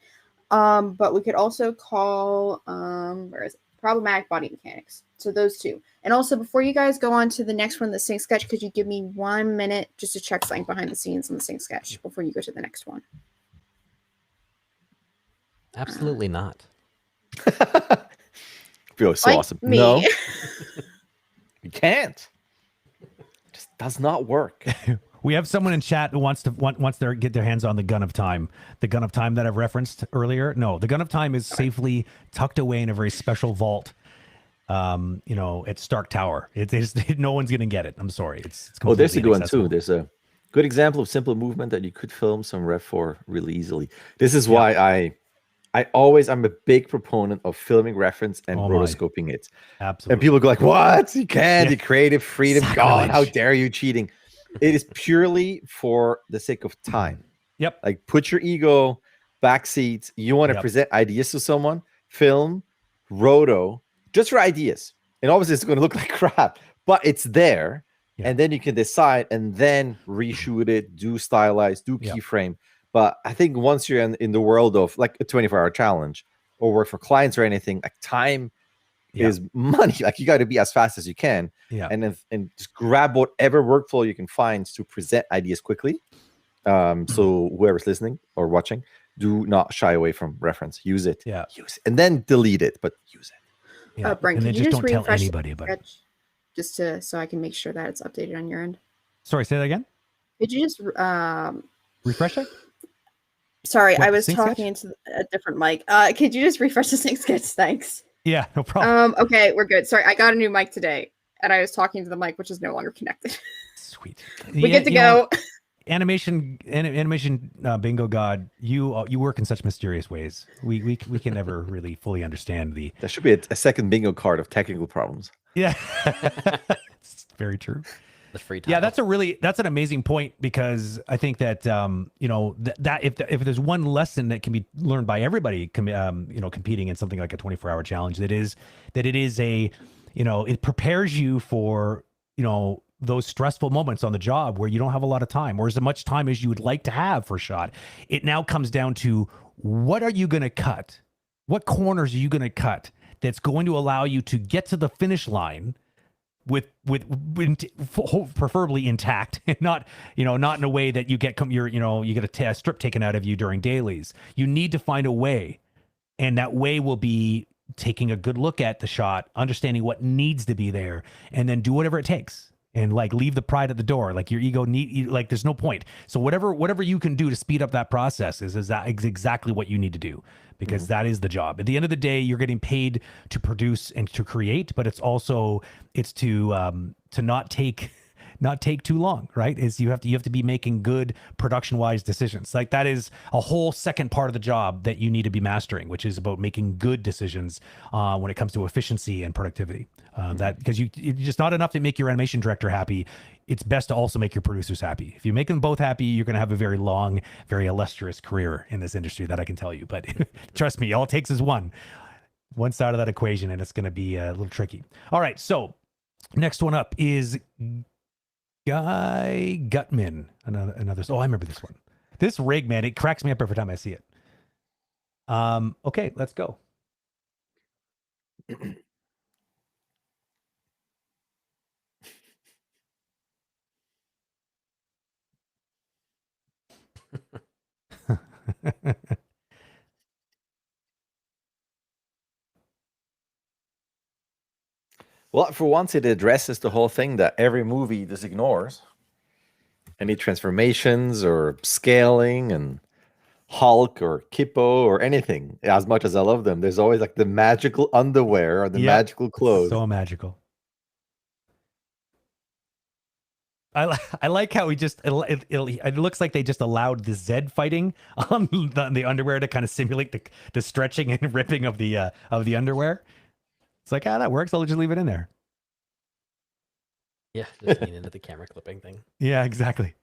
But we could also call, where is it? Problematic body mechanics. So those two. And also, before you guys go on to the next one, the sync sketch, could you give me 1 minute just to check something behind the scenes on the sync sketch before you go to the next one? Absolutely not. Feels so awesome. Me. No, you can't. It just does not work. We have someone in chat who wants to get their hands on the Gun of Time. The Gun of Time that I've referenced earlier. No, the Gun of Time is safely tucked away in a very special vault. At Stark Tower. No one's gonna get it. I'm sorry. It's there's a good one too. There's a good example of simple movement that you could film some ref for really easily. This is why I'm a big proponent of filming reference and rotoscoping it. Absolutely. And people go like, "What? You can't? The creative freedom? God, how dare you cheating?" It is purely for the sake of time. Yep. Like put your ego backseat. You want to present ideas to someone, film, roto. Just for ideas. And obviously it's going to look like crap, but it's there. Yeah. And then you can decide and then reshoot it, do stylize, do keyframe. But I think once you're in the world of like a 24-hour challenge or work for clients or anything, like time is money. Like you got to be as fast as you can. Yeah. And just grab whatever workflow you can find to present ideas quickly. So whoever's listening or watching, do not shy away from reference. Use it. Yeah. Use it. And then delete it, but use it. Yeah. Brian, and then just don't tell anybody about it. Just so I can make sure that it's updated on your end. Sorry, say that again. Could you just refresh it? Sorry, I was talking into a different mic. Could you just refresh the sync sketch? Thanks. Yeah, no problem. Okay, we're good. Sorry, I got a new mic today, and I was talking to the mic, which is no longer connected. Sweet. We get to go. Animation bingo god, you work in such mysterious ways. We can never really fully understand the. There should be a second bingo card of technical problems. Yeah, it's very true. The free time. Yeah, that's an amazing point, because I think that that if there's one lesson that can be learned by everybody competing in something like a 24-hour challenge, that it is it prepares you for those stressful moments on the job where you don't have a lot of time or as much time as you would like to have for a shot. It now comes down to, what are you going to cut? What corners are you going to cut that's going to allow you to get to the finish line preferably intact, and not not in a way that you get you get a strip taken out of you during dailies. You need to find a way, and that way will be taking a good look at the shot, understanding what needs to be there, and then do whatever it takes. And like leave the pride at the door. Like your ego like there's no point. So whatever you can do to speed up that process is exactly what you need to do, because that is the job. At the end of the day, you're getting paid to produce and to create, but it's to not take too long, right? Is you have to be making good production wise decisions. Like that is a whole second part of the job that you need to be mastering, which is about making good decisions when it comes to efficiency and productivity. That because it's just not enough to make your animation director happy. It's best to also make your producers happy. If you make them both happy, you're going to have a very long, very illustrious career in this industry. That I can tell you. But trust me, all it takes is one side of that equation, and it's going to be a little tricky. All right, so next one up is Guy Gutman. Another. Oh, I remember this one. This rig, man, it cracks me up every time I see it. Okay, let's go. Well, for once, it addresses the whole thing that every movie just ignores. Any transformations or scaling and Hulk or Kippo or anything. As much as I love them, there's always like the magical underwear or the magical clothes. So magical. I like how he just it looks like they just allowed the Zed fighting on the underwear to kind of simulate the stretching and ripping of the underwear. It's like, that works. I'll just leave it in there. Yeah, just lean into the camera clipping thing. Yeah, exactly.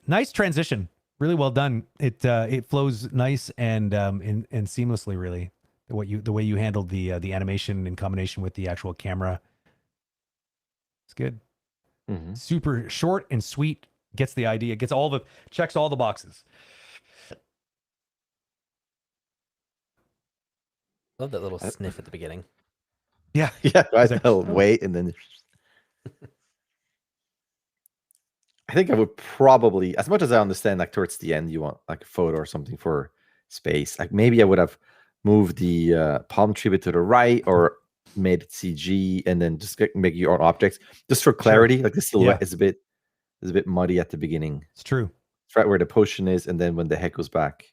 Nice transition. Really well done. It flows nice and seamlessly. Really, the way you handled the animation in combination with the actual camera. It's good. Mm-hmm. Super short and sweet. Gets the idea. Checks all the boxes. Love that little sniff at the beginning. Yeah, yeah. I'll wait and then. I think I would probably, as much as I understand, like towards the end, you want like a photo or something for space. Like maybe I would have moved the palm tree bit to the right or made it CG and then just make your own objects just for clarity. Sure. Like the silhouette is a bit muddy at the beginning. It's true. It's right where the potion is, and then when the head goes back.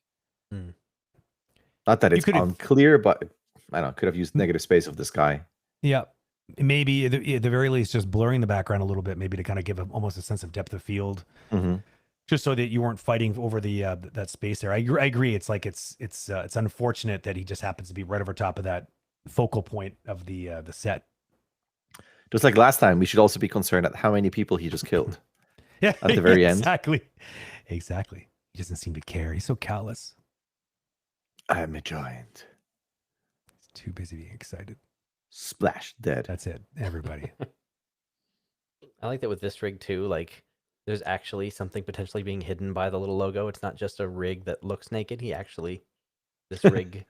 Not that it's unclear, but I don't know. Could have used negative space of the sky. Yeah. Maybe at the very least, just blurring the background a little bit, maybe to kind of give almost a sense of depth of field, just so that you weren't fighting over the that space there. I agree. It's like it's unfortunate that he just happens to be right over top of that focal point of the set. Just like last time, we should also be concerned at how many people he just killed. Yeah, at the very end. Exactly. He doesn't seem to care. He's so callous. I'm a giant. He's too busy being excited. Splash dead. That's it. Everybody. I like that with this rig too. Like, there's actually something potentially being hidden by the little logo. It's not just a rig that looks naked. This rig,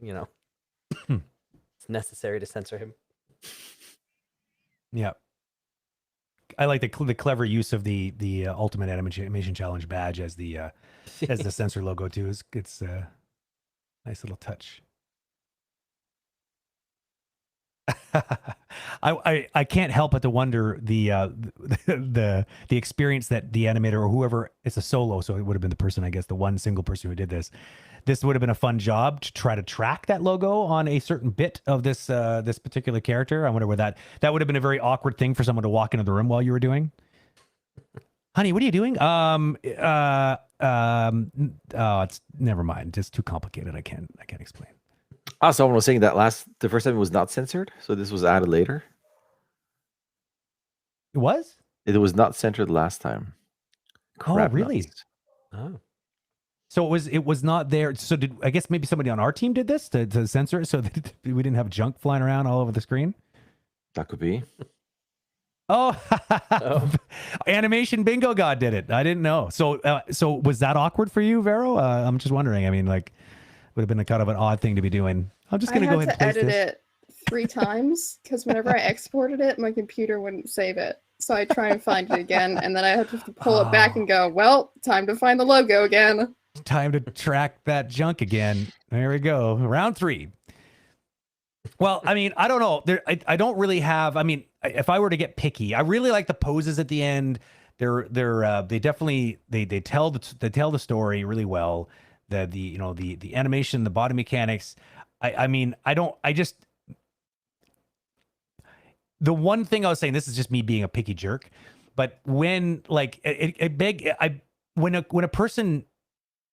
it's necessary to censor him. Yeah. I like the clever use of the Ultimate Animation Challenge badge as the censor logo too. It's a nice little touch. I can't help but to wonder the experience that the animator or whoever, it's a solo, so it would have been the person, I guess, the one single person who did this. This would have been a fun job to try to track that logo on a certain bit of this particular character. I wonder where that would have been a very awkward thing for someone to walk into the room while you were doing. Honey, what are you doing? It's never mind. Just too complicated. I can't explain. Someone was saying that the first time it was not censored, so this was added later. It was? It was not censored last time. Crap really? Nuts. Oh. So it was not there. So I guess maybe somebody on our team did this to censor it so that we didn't have junk flying around all over the screen? That could be. Oh. Animation Bingo God did it. I didn't know. So was that awkward for you, Vero? I'm just wondering. I mean, like, would have been a kind of an odd thing to be doing. I'm just going to go ahead and place edit this. it 3 times because whenever I exported it, my computer wouldn't save it. So I try and find it again, and then I have to pull it back and go, well, time to find the logo again. Time to track that junk again. There we go. Round 3. Well, I mean, I don't know. I don't really have. I mean, if I were to get picky, I really like the poses at the end. They definitely they tell the story really well. The animation, the body mechanics. I mean, the one thing I was saying, this is just me being a picky jerk, but when like when a person,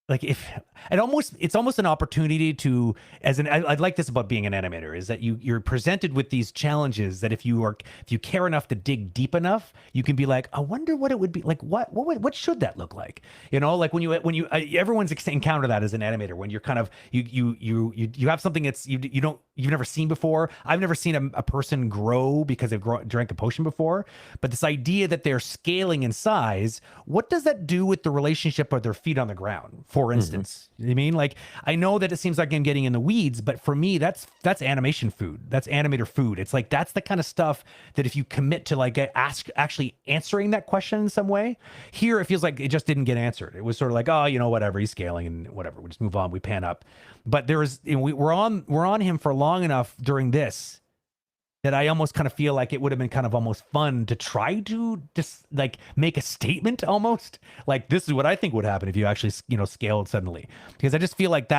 like if it's almost an opportunity to, I like this about being an animator, is that you're presented with these challenges that if you care enough to dig deep enough, you can be like, I wonder what it would be like. What should that look like? You know, like when you everyone's encountered that as an animator, when you're kind of, you have something that's you've never seen before. I've never seen a person grow because they've drank a potion before, but this idea that they're scaling in size, what does that do with the relationship of their feet on the ground? For instance, you know what I mean, like, I know that it seems like I'm getting in the weeds, but for me, that's animation food. That's animator food. It's like, that's the kind of stuff that if you commit to like actually answering that question in some way, here it feels like it just didn't get answered. It was sort of like, oh, whatever, he's scaling and whatever, we just move on, we pan up. But we're on him for long enough during this that I almost kind of feel like it would have been kind of almost fun to try to just like make a statement, almost like, this is what I think would happen if you actually, scaled suddenly. Because I just feel like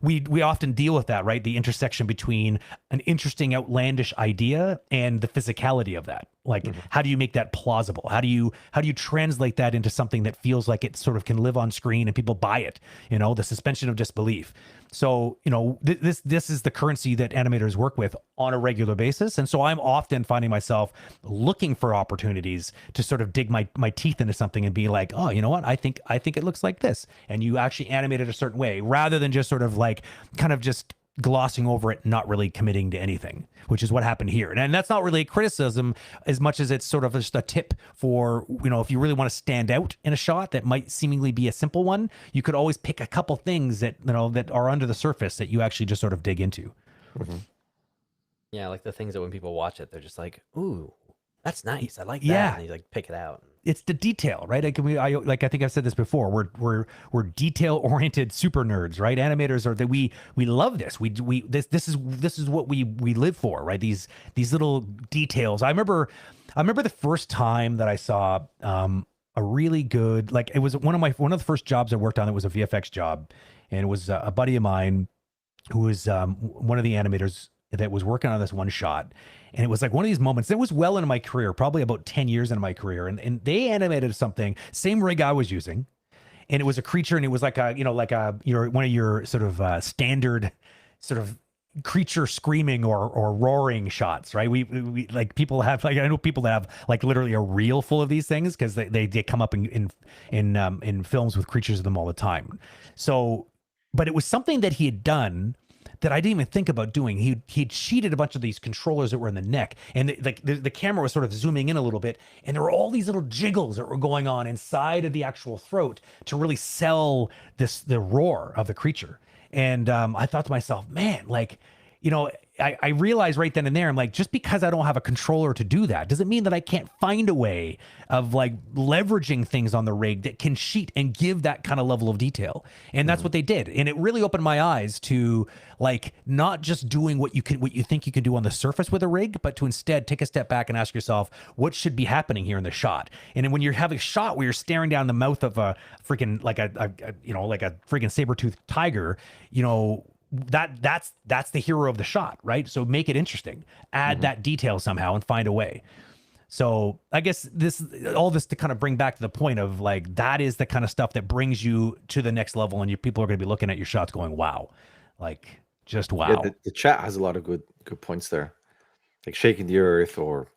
we often deal with that, right? The intersection between an interesting, outlandish idea and the physicality of that. Like, how do you make that plausible? How do you translate that into something that feels like it sort of can live on screen and people buy it? The suspension of disbelief. So, this is the currency that animators work with on a regular basis. And so I'm often finding myself looking for opportunities to sort of dig my teeth into something and be like, oh, you know what? I think it looks like this. And you actually animate it a certain way rather than just sort of like kind of just glossing over it, not really committing to anything, which is what happened here. And that's not really a criticism as much as it's sort of just a tip for, if you really want to stand out in a shot that might seemingly be a simple one, you could always pick a couple things that, that are under the surface that you actually just sort of dig into. Yeah, like the things that when people watch it, they're just like, ooh, that's nice. I like that. Yeah. And you like pick it out. It's the detail, right? I think I've said this before. We're detail oriented super nerds, right? Animators are that we love this. This is what we live for, right? These little details. I remember the first time that I saw a really good, like, it was one of the first jobs I worked on. It was a VFX job, and it was a buddy of mine who was one of the animators that was working on this one shot. And it was like one of these moments. It was well into my career, probably about 10 years into my career. And they animated something, same rig I was using. And it was a creature, and it was like one of your sort of standard sort of creature screaming or roaring shots, right? We like, people have, like, I know people that have like literally a reel full of these things because they come up in films with creatures of them all the time. So, but it was something that he had done that I didn't even think about doing. He'd cheated a bunch of these controllers that were in the neck, and the camera was sort of zooming in a little bit, and there were all these little jiggles that were going on inside of the actual throat to really sell the roar of the creature. And I thought to myself, man, like, I realized right then and there, I'm like, just because I don't have a controller to do that doesn't mean that I can't find a way of like leveraging things on the rig that can cheat and give that kind of level of detail. And that's what they did. And it really opened my eyes to like, not just doing what you think you can do on the surface with a rig, but to instead take a step back and ask yourself, what should be happening here in the shot? And then when you're having a shot where you're staring down the mouth of a freaking, like a freaking saber-toothed tiger, that's the hero of the shot, right? So make it interesting, add that detail somehow and find a way. So I guess all this to kind of bring back to the point of like, that is the kind of stuff that brings you to the next level, and people are going to be looking at your shots going, wow, like, just wow. Yeah, the chat has a lot of good points there, like shaking the earth, or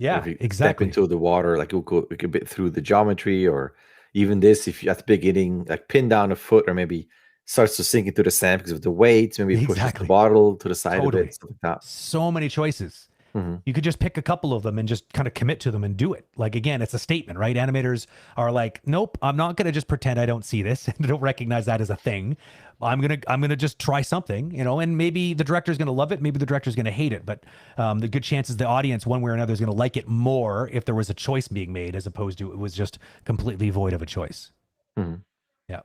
if you step into the water, like it could be through the geometry, or even this, if you at the beginning like pin down a foot, or maybe starts to sink into the sand because of the weight, maybe pushes the bottle to the side of it, stuff like that. So many choices. Mhm. You could just pick a couple of them and just kind of commit to them and do it. Like, again, it's a statement, right? Animators are like, nope, I'm not going to just pretend I don't see this and don't recognize that as a thing. I'm gonna just try something, you know, and maybe the director's gonna love it, maybe the director's gonna hate it, but the good chances the audience, one way or another, is gonna like it more if there was a choice being made as opposed to it was just completely void of a choice. Mhm. Yeah.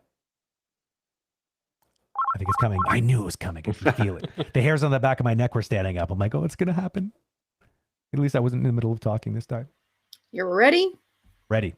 I think it's coming. I knew it was coming. I could feel it. The hairs on the back of my neck were standing up. I'm like, oh, it's gonna happen. At least I wasn't in the middle of talking this time. You're ready? Ready.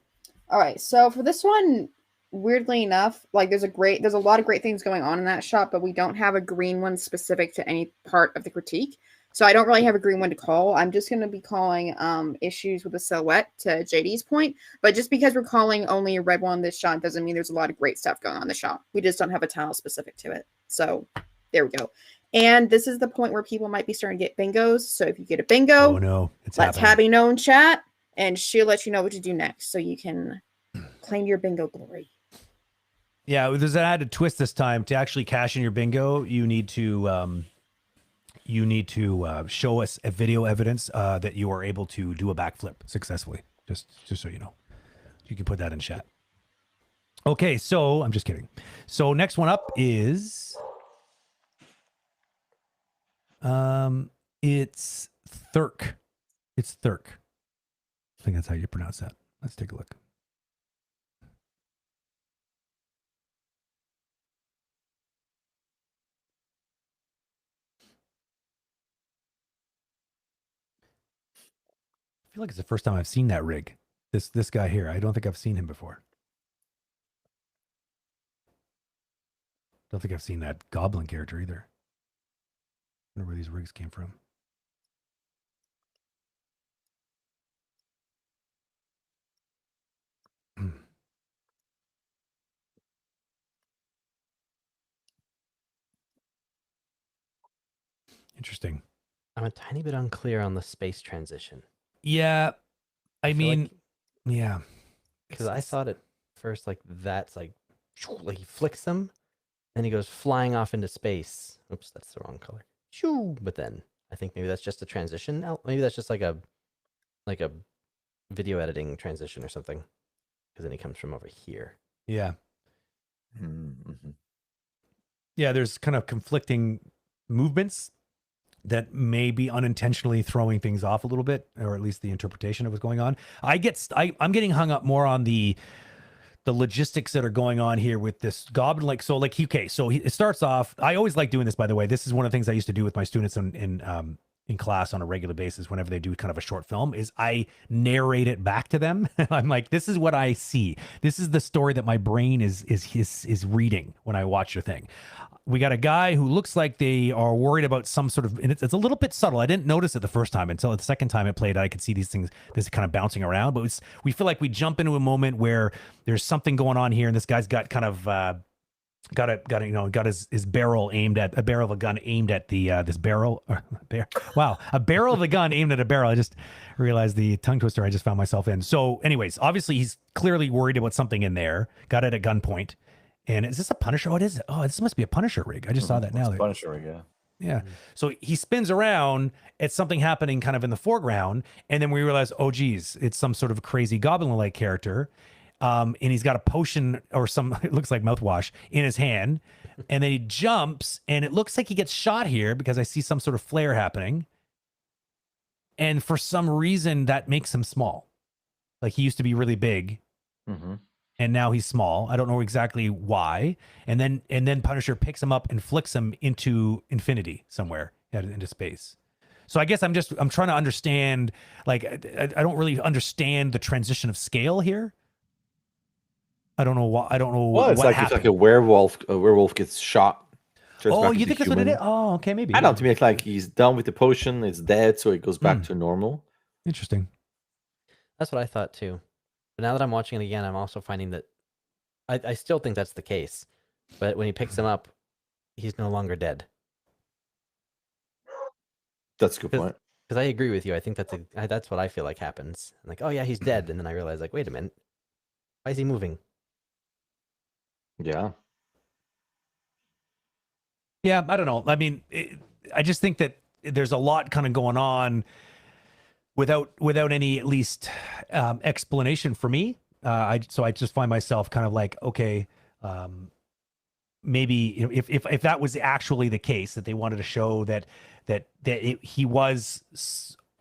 All right. So for this one, weirdly enough, like there's a lot of great things going on in that shot, but we don't have a green one specific to any part of the critique. So I don't really have a green one to call. I'm just going to be calling issues with the silhouette to JD's point. But just because we're calling only a red one on this shot doesn't mean there's a lot of great stuff going on in the shot. We just don't have a tile specific to it. So there we go. And this is the point where people might be starting to get bingos. So if you get a bingo, Oh no, it's let happening. Tabby know in chat, and she'll let you know what to do next, so you can claim your bingo glory. Yeah, there's an added twist this time. To actually cash in your bingo, you need to show us a video evidence that you are able to do a backflip successfully. Just so you know, you can put that in chat. Okay, so I'm just kidding. So next one up is it's Thurk. It's Thurk. I think that's how you pronounce that. Let's take a look. I feel like it's the first time I've seen that rig. This guy here. I don't think I've seen him before. Don't think I've seen that goblin character either. I wonder where these rigs came from. Interesting. I'm a tiny bit unclear on the space transition. Yeah, I feel mean, like- yeah. Because I thought at first like that's like he flicks them, and he goes flying off into space. Oops, that's the wrong color. Shoo! But then I think maybe that's just a transition. Maybe that's just like a video editing transition or something. Because then he comes from over here. Yeah. Mm-hmm. Yeah, there's kind of conflicting movements that may be unintentionally throwing things off a little bit, or at least the interpretation of what's going on. I'm getting hung up more on the logistics that are going on here with this goblin. Like, so like, okay, so it starts off, I always like doing this, by the way. This is one of the things I used to do with my students in class on a regular basis whenever they do kind of a short film, is I narrate it back to them. I'm like, this is what I see. This is the story that my brain is reading when I watch your thing. We got a guy who looks like they are worried about some sort of, and it's a little bit subtle. I didn't notice it the first time until the second time it played. I could see these things, this kind of bouncing around, but we feel like we jump into a moment where there's something going on here, and this guy's got kind of got his barrel aimed at a barrel of a gun aimed at the this barrel. Wow, a barrel of a gun aimed at a barrel. I just realized the tongue twister I just found myself in. So, anyways, obviously he's clearly worried about something in there. Got it at gunpoint. And is this a Punisher? What is it? Oh, this must be a Punisher rig. I just saw that now. Punisher rig, yeah. Yeah. So he spins around at something happening kind of in the foreground. And then we realize, oh, geez, it's some sort of crazy goblin-like character. And he's got a potion or some, it looks like mouthwash in his hand. And then he jumps, and it looks like he gets shot here because I see some sort of flare happening. And for some reason, that makes him small. Like, he used to be really big. Mm-hmm. And now he's small. I don't know exactly why. And then Punisher picks him up and flicks him into infinity somewhere, into space. So I guess I'm trying to understand, like, I don't really understand the transition of scale here. I don't know why. I don't know. Well, it's what like happened. it's like a werewolf. A werewolf gets shot. turns Oh, back you into think that's what it human. is? Oh, okay, maybe. I don't know. To me, it's like he's done with the potion. It's dead, so it goes back to normal. Interesting. That's what I thought too. But now that I'm watching it again, I'm also finding that I still think that's the case. But when he picks him up, he's no longer dead. That's a good point. Because I agree with you. I think that's what I feel like happens. I'm like, oh yeah, he's dead. And then I realize, like, wait a minute. Why is he moving? Yeah. Yeah, I don't know. I mean, I just think that there's a lot kind of going on. without any at least explanation for me. I just find myself kind of like, okay, maybe if that was actually the case, that they wanted to show that he was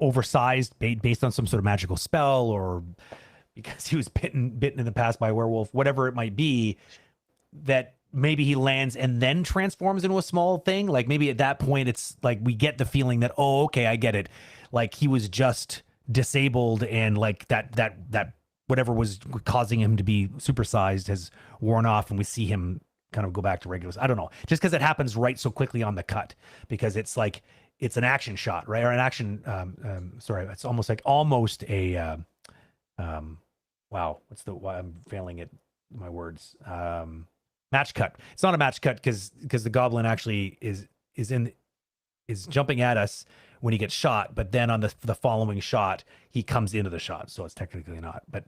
oversized based on some sort of magical spell, or because he was bitten in the past by a werewolf, whatever it might be, that maybe he lands and then transforms into a small thing. Like maybe at that point it's like we get the feeling that, oh, okay, I get it. Like he was just disabled, and like that whatever was causing him to be supersized has worn off, and we see him kind of go back to regular. I don't know, just because it happens right so quickly on the cut, because it's like it's an action shot, right? Or an action sorry, it's almost a wow, why I'm failing at my words. Match cut. It's not a match cut because the goblin actually is jumping at us when he gets shot, but then on the following shot he comes into the shot, so it's technically not. But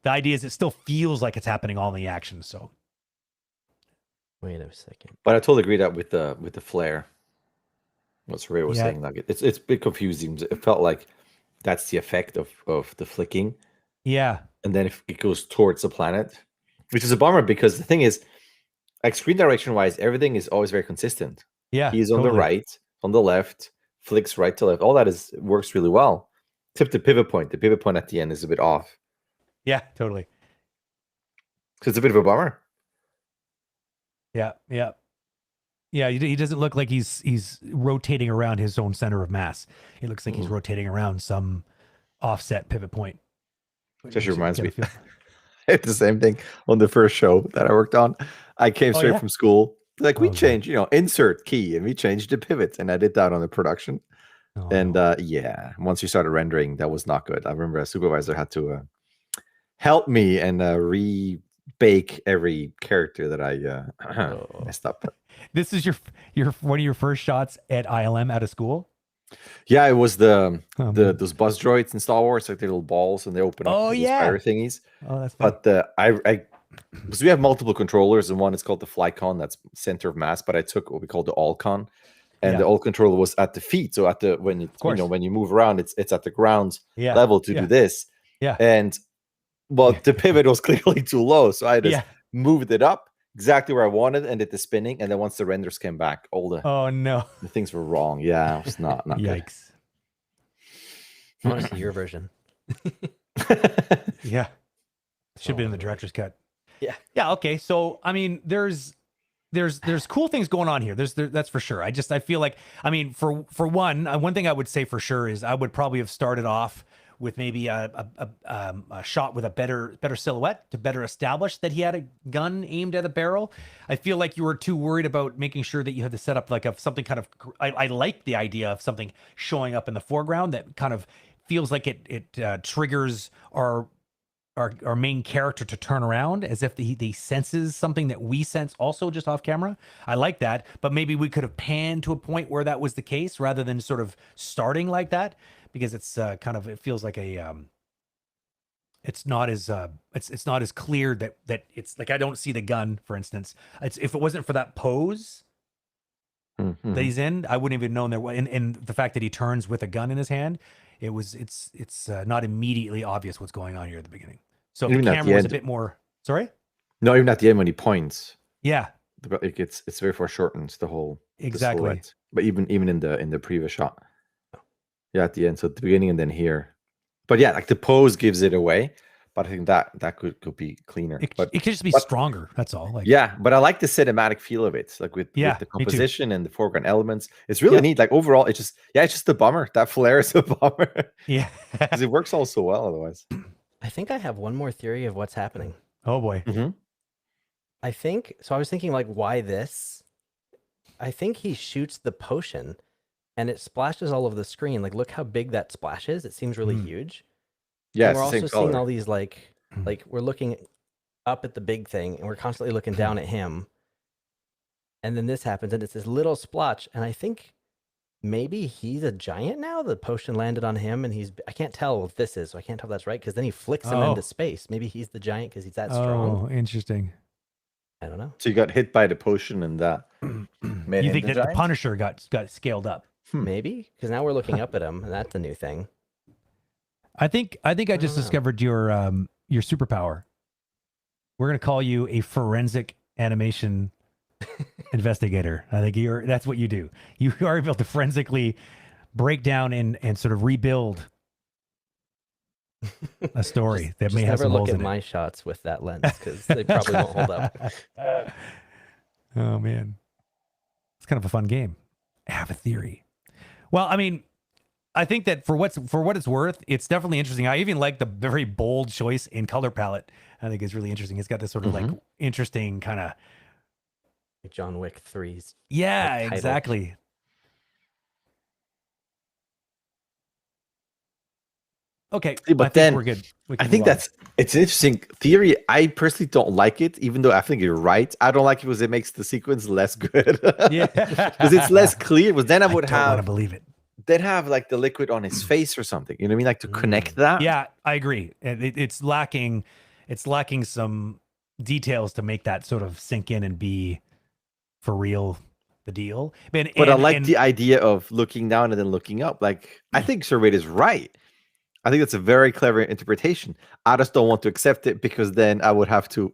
the idea is it still feels like it's happening all in the action. So Wait a second. But I totally agree that with the flare, what Ray was Yeah. saying, like it's a bit confusing. It felt like that's the effect of the flicking, yeah, and then if it goes towards the planet, which is a bummer because the thing is, like screen direction wise, everything is always very consistent. yeah, He's on the totally. right, on the left, flicks right to left. All that works really well. Except the pivot point. The pivot point at the end is a bit off. Yeah, totally. So it's a bit of a bummer. Yeah. He doesn't look like he's rotating around his own center of mass. It looks like he's rotating around some offset pivot point. Which actually reminds me, Get a feel. it's the same thing on the first show that I worked on. I came Oh, straight yeah? from school. Like we Oh, changed, insert key, and we changed the pivot, and I did that on the production. Oh, And no. yeah, once you started rendering, that was not good. I remember a supervisor had to help me and rebake every character that I messed up. This is your one of your first shots at ILM out of school. Yeah, it was Oh, man. those buzz droids in Star Wars, like the little balls, and they open up Oh, those yeah. fire thingies. Oh, that's fun. But because we have multiple controllers, and one is called the Flycon, that's center of mass. But I took what we call the Allcon, and Yeah. the All controller was at the feet. So at the when you move around, it's at the ground Yeah. level to Yeah. do this. Yeah. And the pivot was clearly too low, so I just moved it up exactly where I wanted and did the spinning. And then once the renders came back, all the Oh no. things were wrong. Yeah, it was not good. Yikes. I want to see your version. Yeah. Should be in the Oh, director's cut. Yeah. Yeah. Okay. So I mean, there's cool things going on here. That's for sure. I feel like, I mean, for one thing I would say for sure is I would probably have started off with maybe a shot with a better silhouette to better establish that he had a gun aimed at a barrel. I feel like you were too worried about making sure that you had the setup like of something kind of. I like the idea of something showing up in the foreground that kind of feels like it triggers our main character to turn around as if he senses something that we sense also just off camera. I like that, but maybe we could have panned to a point where that was the case rather than sort of starting like that, because it's kind of, it feels like a it's not as clear that it's like, I don't see the gun, for instance. If it wasn't for that pose that he's in, I wouldn't even known there. And the fact that he turns with a gun in his hand, it's not immediately obvious what's going on here at the beginning. So if Even the at the camera was a end. bit more, sorry? No, even at the end when he points, Yeah, it's very foreshortened the whole exactly. silhouette. But even in the previous shot, yeah, at the end. So at the beginning and then here, but yeah, like the pose gives it away. But I think that could be cleaner. It But could just be stronger. That's all. Like, yeah, but I like the cinematic feel of it, like with Yeah, the me too. composition and the foreground elements. It's really Yeah. neat. Like overall, it's just a bummer. That flare is a bummer yeah. because it works all so well otherwise. I think I have one more theory of what's happening. Oh boy. I was thinking like, why this? I think he shoots the potion and it splashes all over the screen. Like, look how big that splash is. It seems really huge. Yeah, And it's we're the same also seeing color. all these like we're looking up at the big thing and we're constantly looking down at him. And then this happens and it's this little splotch. And I think maybe he's a giant now. The potion landed on him and I can't tell if this is, so I can't tell if that's right, because then he flicks him into space. Maybe he's the giant because he's that strong. Oh, interesting. I don't know. So you got hit by the potion and that. made You him think the that the giant? Punisher got scaled up? Maybe because now we're looking up at him and that's a new thing. I think I just don't know. discovered your superpower. We're gonna call you a forensic animation investigator. I think that's what you do. You are able to forensically break down and sort of rebuild a story that may have never some look holes at in my shots with that lens because they probably won't hold up. Oh man, it's kind of a fun game. I have a theory. Well, I mean, I think that for what it's worth, it's definitely interesting. I even like the very bold choice in color palette. I think it's really interesting. It's got this sort of like interesting kind of John Wick 3's. yeah, title. exactly. Okay, See, but I think then we're good. We can I think move on. it's an interesting theory. I personally don't like it, even though I think you're right. I don't like it because it makes the sequence less good. Yeah, Because it's less clear. Because then I would don't want to have believe it. then have like the liquid on his face or something. You know what I mean? Like to connect that. Yeah, I agree. It's lacking some details to make that sort of sink in and be for real the deal. But I like the idea of looking down and then looking up. Like I think Surveyed is right. I think that's a very clever interpretation. I just don't want to accept it because then I would have to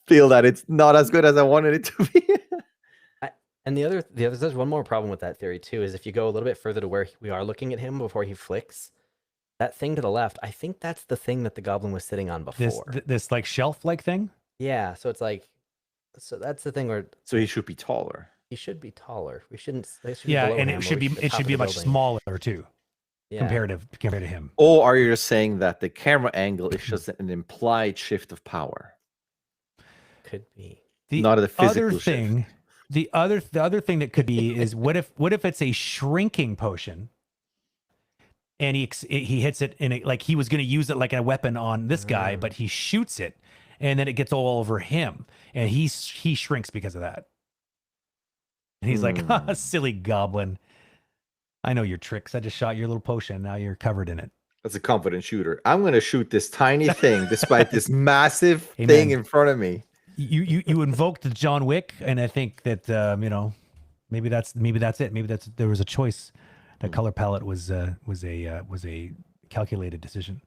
feel that it's not as good as I wanted it to be. And the other, there's one more problem with that theory too. Is if you go a little bit further to where we are looking at him before he flicks, that thing to the left, I think that's the thing that the goblin was sitting on before. This like shelf like thing. Yeah, so it's like, so that's the thing where So he should be taller. he should be taller. We shouldn't. Yeah, and it should be much smaller too. Yeah. Compared to him. Or are you just saying that the camera angle is just an implied shift of power? Could be. Not a physical other thing. shift. The other thing that could be is what if it's a shrinking potion, and he hits it in like he was going to use it like a weapon on this guy, but he shoots it, and then it gets all over him, and he shrinks because of that. And he's like, silly goblin. I know your tricks. I just shot your little potion. Now you're covered in it. That's a confident shooter. I'm going to shoot this tiny thing despite this massive thing in front of me. You invoked the John Wick, and I think that maybe that's it. Maybe there was a choice. That color palette was a calculated decision.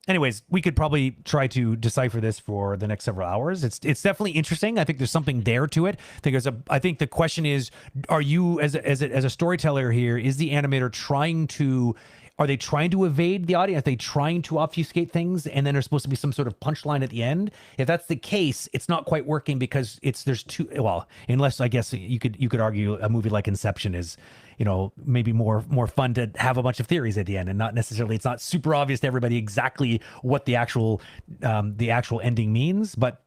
Anyways, we could probably try to decipher this for the next several hours. It's definitely interesting. I think there's something there to it. I think the question is, are you as a storyteller here, is the animator are they trying to evade the audience? Are they trying to obfuscate things, and then there's supposed to be some sort of punchline at the end? If that's the case, it's not quite working because there's too, well, unless I guess you could argue a movie like Inception is, maybe more fun to have a bunch of theories at the end, and not necessarily, it's not super obvious to everybody exactly what the actual ending means. But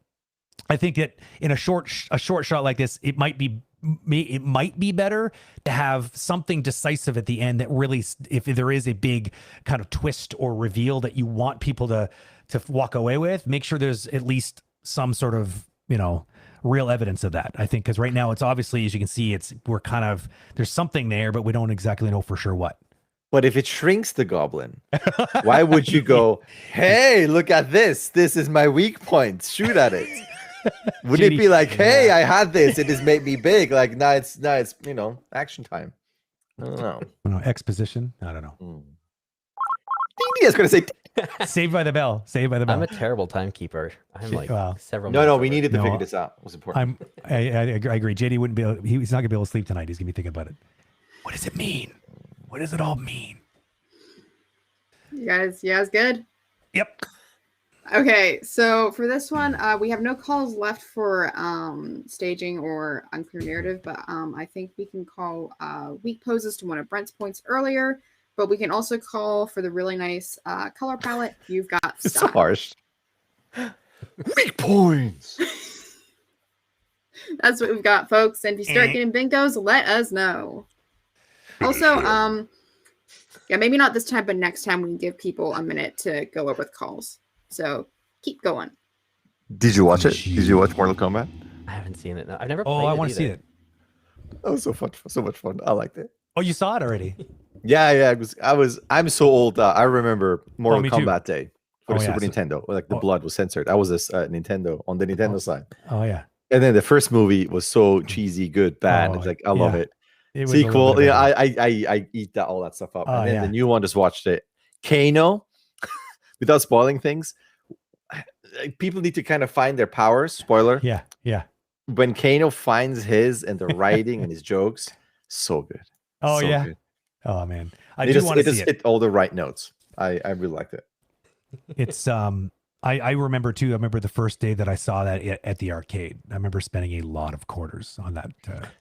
I think that in a short shot like this, it might be better to have something decisive at the end that really, if there is a big kind of twist or reveal that you want people to walk away with, make sure there's at least some sort of, real evidence of that. I think, because right now it's obviously, as you can see, there's something there, but we don't exactly know for sure what. But if it shrinks the goblin, why would you go, hey, look at this. This is my weak point. Shoot at it. Wouldn't it be like, hey, I had this. It has made me big. Like now it's action time. I don't know. Exposition. I don't know. I was going to say. Saved by the Bell. Saved by the Bell. I'm a terrible timekeeper. I'm like several. No, we over. needed to figure this out. It was important. I agree. JD wouldn't be able. He's not gonna be able to sleep tonight. He's gonna be thinking about it. What does it mean? What does it all mean? You guys good? Yep. Okay, so for this one, we have no calls left for staging or unclear narrative, but I think we can call weak poses to one of Brent's points earlier, but we can also call for the really nice color palette. You've got It's style. so harsh. Weak points. That's what we've got, folks. And if you start getting bingos, let us know. Also, yeah, maybe not this time, but next time we can give people a minute to go over the calls. So keep going. Did you watch it? Did you watch Mortal Kombat? I haven't seen it. No, I've never. Oh, played I want to see it. That was so fun. So much fun. I liked it. Oh, you saw it already? Yeah. I'm so old. I remember Mortal me too. Kombat Day for the Super Nintendo. Like the blood was censored. I was Nintendo on the Nintendo side. Oh yeah. And then the first movie was so cheesy, good, bad. It's like I love it. It was a little Sequel. bit of Yeah, everything. I eat that all that stuff up. Oh, And then yeah. the new one, just watched it. Kano, without spoiling things, people need to kind of find their powers. Spoiler. Yeah, yeah. When Kano finds his and the writing and his jokes, so good. Oh, so yeah. good. Oh man, I It do just want it to just see it. hit all the right notes. I really liked it. It's I remember too. I remember the first day that I saw that at the arcade. I remember spending a lot of quarters on that.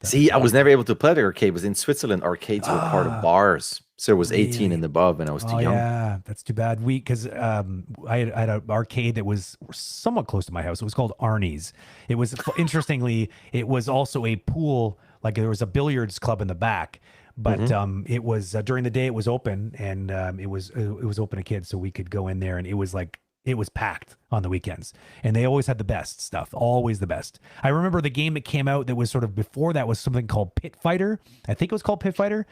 See, I was never able to play the arcade. It was in Switzerland. Arcades were part of Ah, bars, so it was 18 really? and above, and I was too Oh young. yeah, that's too bad. Because I had an arcade that was somewhat close to my house. It was called Arnie's. It was interestingly, it was also a pool. Like there was a billiards club in the back, but it was during the day it was open, and it was open to kids, so we could go in there, and it was packed on the weekends, and they always had the best stuff, always the best. I remember the game that came out that was sort of before that was something called Pit Fighter. I think it was called Pit Fighter.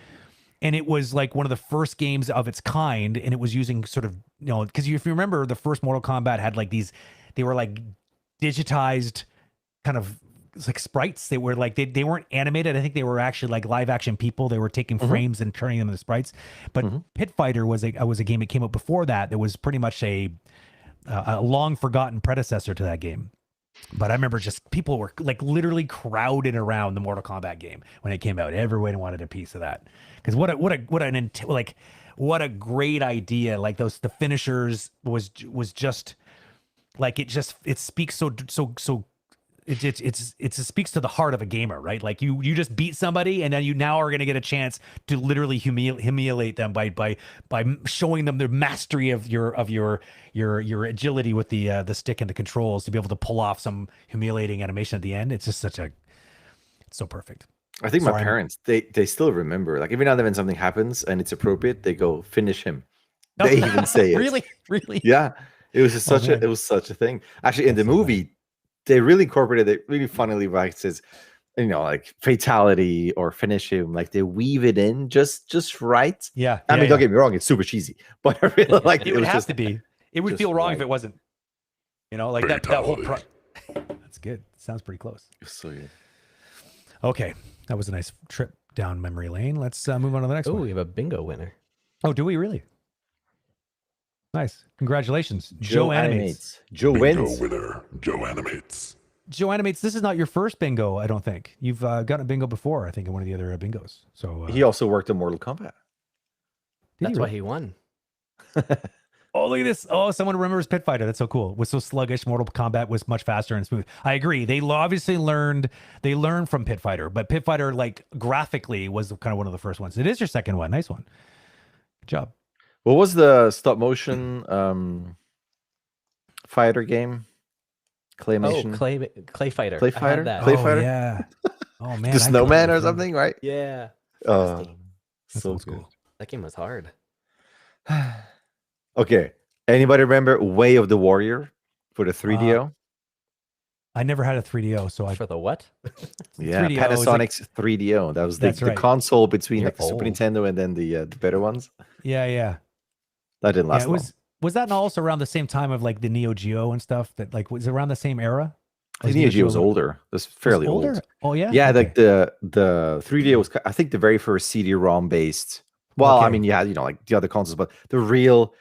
And it was like one of the first games of its kind, and it was using sort of, because if you remember, the first Mortal Kombat had like these, they were like digitized kind of like sprites. They were like they weren't animated. I think they were actually like live action people. They were taking frames and turning them into sprites. But Pit Fighter was a game that came out before that. That was pretty much a long forgotten predecessor to that game. But I remember just people were like literally crowded around the Mortal Kombat game when it came out. Everyone wanted a piece of that, because what a great idea! Like the finishers was just like it speaks so. It speaks to the heart of a gamer, right? Like you just beat somebody, and then you now are going to get a chance to literally humiliate them by showing them the mastery of your agility with the stick and the controls to be able to pull off some humiliating animation at the end. It's just it's so perfect. I think my parents they still remember. Like every now and then when something happens and it's appropriate, they go finish him. They even say it. Really? Yeah, it was just such a thing. Actually, in the movie, they really incorporated it really funnily, like it says, like fatality or finish him. Like they weave it in just right. Yeah. I mean, don't get me wrong, it's super cheesy, but I really like it. It would have to be. It would feel wrong if it wasn't. Like that whole. That's good. Sounds pretty close. So good. Okay, that was a nice trip down memory lane. Let's move on to the next one. Oh, we have a bingo winner. Oh, do we really? Nice. Congratulations. Joe Animates. Joe wins. Winner, Joe Animates. Joe Animates, this is not your first bingo, I don't think. You've gotten a bingo before, I think, in one of the other bingos. So he also worked on Mortal Kombat. That's why he won. Oh, look at this. Oh, someone remembers Pit Fighter. That's so cool. It was so sluggish. Mortal Kombat was much faster and smooth. I agree. They obviously learned from Pit Fighter, but Pit Fighter, like graphically, was kind of one of the first ones. It is your second one. Nice one. Good job. What was the stop motion fighter game? Claymation. Clay Fighter. Clay Fighter? That. Clay Fighter? Yeah. Oh man. The snowman or something, right? Yeah. So old good. school. That game was hard. Okay. Anybody remember Way of the Warrior for the 3DO? I never had a 3DO, so For the what? Yeah, 3DO was Panasonic's 3DO. That was the That's right. console between You're like the Super old. Nintendo and then the better ones. Yeah. That didn't last it long. was that also around the same time of like the Neo Geo and stuff? That like was it around the same era? The Neo Geo was older. It was fairly older? old. Oh yeah. Yeah, Okay. like the 3DO was, I think, the very first CD-ROM based. Well, I Okay. mean, yeah, like the other consoles, but the real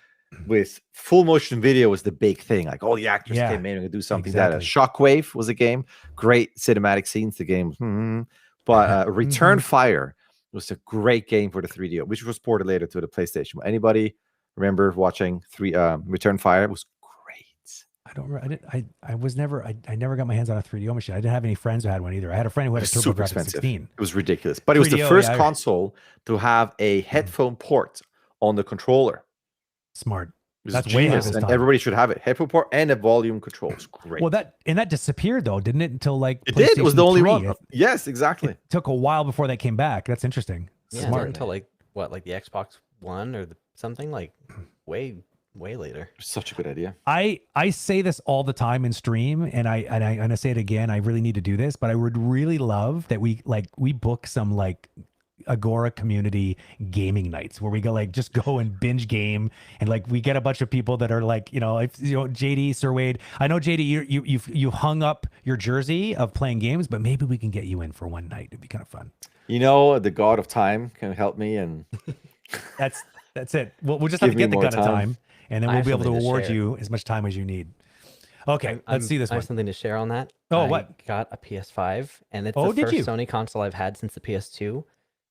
with full motion video was the big thing. Like all the actors Yeah, came in and could do something. exactly. That Shockwave was a game, great cinematic scenes. The game, but Return Fire was a great game for the 3DO, which was ported later to the PlayStation. Anybody remember watching Return Fire? It was great. I don't. I was never. I never got my hands on a 3DO machine. I didn't have any friends who had one either. I had a friend who had a It was super TurboGrafx expensive. 16. It was ridiculous, but it was the 3DO, first yeah. console to have a headphone port on the controller. Smart. It was That's way ahead of genius, its and time. everybody should have it. Headphone port and a volume control. It's great. Well, that disappeared though, didn't it? Until like it did. It was the PlayStation only 3. one. Yes, exactly. It took a while before that came back. That's interesting. Yeah, Smart. until like the Xbox One or something like way later. Such a good idea. I say this all the time in stream, and I say it again. I really need to do this, but I would really love that we book some like Agora.Community gaming nights where we go just go and binge game, and like we get a bunch of people that are like JD, Sir Wade. I know JD, you hung up your jersey of playing games, but maybe we can get you in for one night. It'd be kind of fun. You know, the god of time can help me and That's it. We'll just have to Give me get the more gun of time. time, and then I we'll have be able to something to award share. you as much time as you need. Okay, let's see this I one. have something to share on that. Oh, I what? got a PS5, and it's Oh, the did first you? Sony console I've had since the PS2.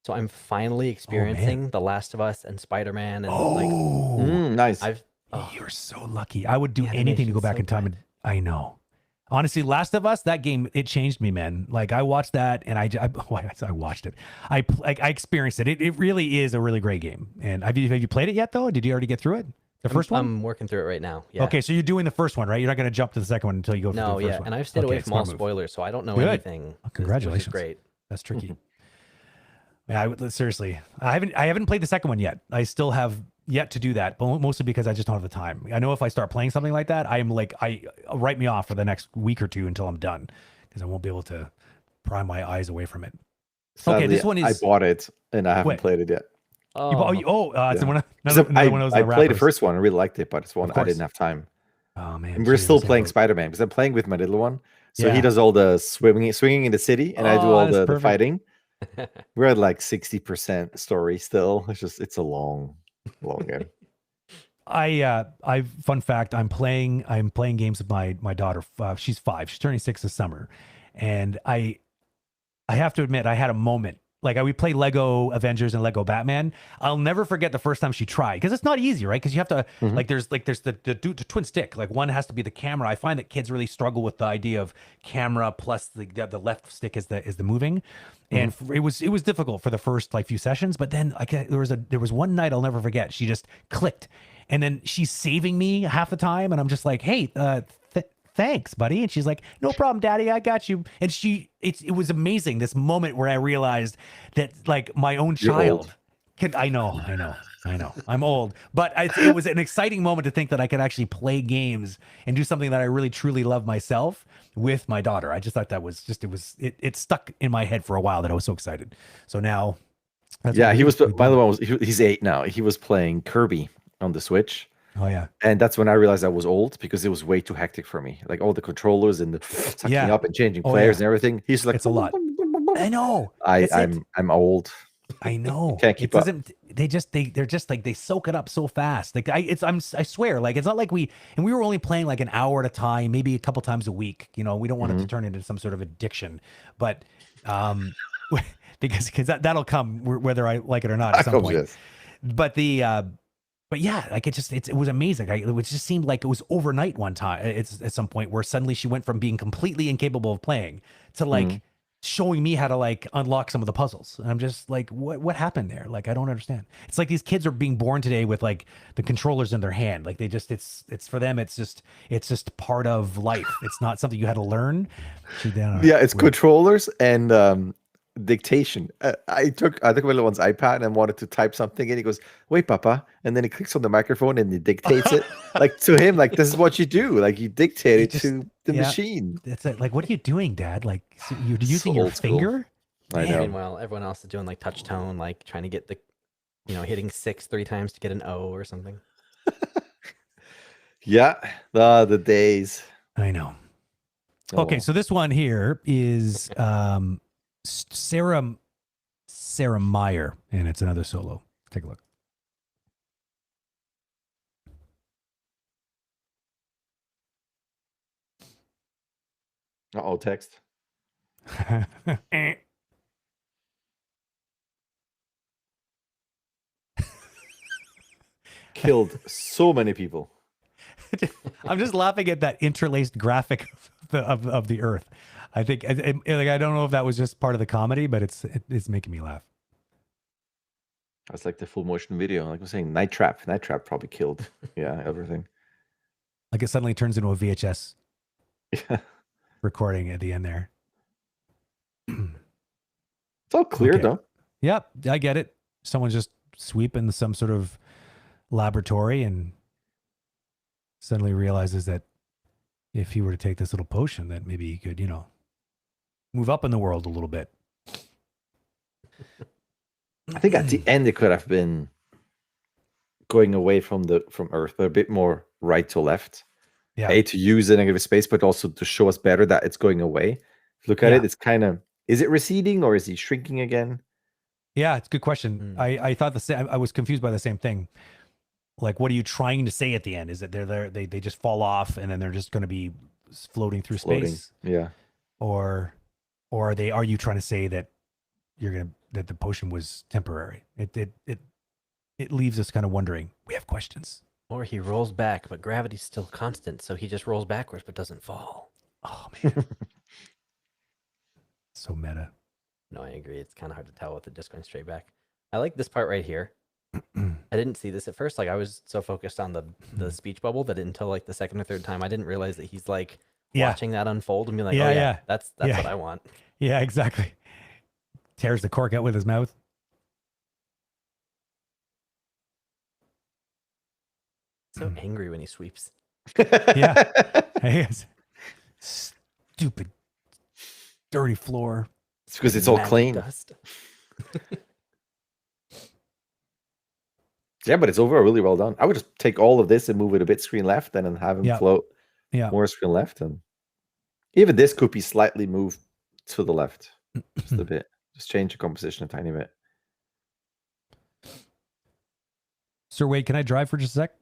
So I'm finally experiencing The Last of Us and Spider-Man, and like Oh, nice. you're so lucky. I would do The anything to go animation's back so in time. good. And I know. Honestly, Last of Us, that game, it changed me, man. Like I watched that, and I watched it. I experienced it. It really is a really great game. And have you played it yet though? Did you already get through it? The first one? I'm working through it right now. Yeah. Okay, so you're doing the first one, right? You're not going to jump to the second one until you go through No, the first yeah, one. and I've stayed away Okay, from all smart move. spoilers, so I don't know Good. anything. Well, congratulations. Which is great. That's tricky. Yeah, seriously, I haven't played the second one yet. I still have yet to do that, but mostly because I just don't have the time. I know if I start playing something like that, I'm like, write me off for the next week or two until I'm done, because I won't be able to pry my eyes away from it. Sadly, this one is- I bought it and I haven't Wait. played it yet. It's Yeah. one, 'Cause another one of those. I played the rappers. first one. I really liked it, but it's one Of I course. didn't have time. Oh man, And we're geez, still same playing boat. Spider-Man because I'm playing with my little one. So Yeah. he does all the swinging in the city, and I do Oh, all that's the perfect. fighting. We're at like 60% story still. It's a long game. I fun fact, I'm playing games with my daughter. She's 5. She's turning 6 this summer, and I have to admit, I had a moment. Like we play Lego Avengers and Lego Batman. I'll never forget the first time she tried, because it's not easy, right? Because you have to there's the twin stick. Like one has to be the camera. I find that kids really struggle with the idea of camera plus the left stick is the moving, and it was difficult for the first like few sessions. But then there was one night I'll never forget. She just clicked, and then she's saving me half the time, and I'm just like, hey, thanks, buddy. And she's like, no problem, daddy, I got you. And it was amazing, this moment where I realized that like my own You're child old. I know. I'm old, but it was an exciting moment to think that I could actually play games and do something that I really truly love myself with my daughter. I just thought that was it stuck in my head for a while that I was so excited. So now, Yeah, he was. My other one was he's 8 now. He was playing Kirby on the Switch. Oh yeah. And that's when I realized I was old, because it was way too hectic for me. Like all the controllers and the sucking Yeah. up and changing Oh, players yeah. and everything. He's like, It's a lot. I know. That's it. I'm old. I know. Can't keep up. They're just like they soak it up so fast. Like I swear, like it's not like we were only playing like an hour at a time, maybe a couple times a week. You know, we don't want it to turn into some sort of addiction, but because that'll come whether I like it or not at some point. Yes. But yeah, like it was amazing. It just seemed like it was overnight one time. It's at some point where suddenly she went from being completely incapable of playing to like showing me how to like unlock some of the puzzles. And I'm just like, what happened there? Like, I don't understand. It's like these kids are being born today with like the controllers in their hand. Like it's for them. It's just part of life. It's not something you had to learn. Yeah, it's controllers and dictation. I took my little one's iPad and wanted to type something, and he goes, "Wait, Papa," and then he clicks on the microphone and he dictates it. Like to him, like this is what you do. Like you dictate it to the machine. It's like, what are you doing, Dad? Like you're So using your old school. finger? I know. Meanwhile, everyone else is doing like touch tone, like trying to get hitting 6 3 times to get an O or something. Yeah, the days. I know. Oh, Okay, well. so this one here is Sarah Meyer, and it's another solo. Take a look. Uh-oh, text. Killed so many people. I'm just laughing at that interlaced graphic of the Earth. I think like I don't know if that was just part of the comedy, but it's making me laugh. That's like the full motion video. Like I was saying, Night Trap probably killed. Yeah, everything. Like it suddenly turns into a VHS Yeah. recording at the end there. It's all clear Okay. though. Yep, I get it. Someone's just sweeping some sort of laboratory and suddenly realizes that if he were to take this little potion, that maybe he could, move up in the world a little bit. I think at the end it could have been going away from Earth, but a bit more right to left. A, to use the negative space, but also to show us better that it's going away. Look at it, it's kind of, is it receding or is he shrinking again? Yeah, it's a good question. I thought the same. I was confused by the same thing. Like, what are you trying to say at the end? Is it they're there, they just fall off and then they're just going to be floating through space? Yeah. Or are you trying to say that that the potion was temporary? It leaves us kind of wondering. We have questions. Or he rolls back, but gravity's still constant, so he just rolls backwards but doesn't fall. Oh man. So meta. No, I agree. It's kind of hard to tell with the disc going straight back. I like this part right here. I didn't see this at first. Like, I was so focused on the speech bubble that until like the second or third time, I didn't realize that he's like watching that unfold and be like, that's what I want. Yeah, exactly. Tears the cork out with his mouth. So angry when he sweeps. Yeah. He is. Stupid, dirty floor. It's because it's all clean. Dust. Yeah, but it's overall really well done. I would just take all of this and move it a bit screen left and then have him float more screen left. And even this could be slightly moved to the left. Just a bit. Just change the composition a tiny bit. Sir Wade, can I drive for just a sec?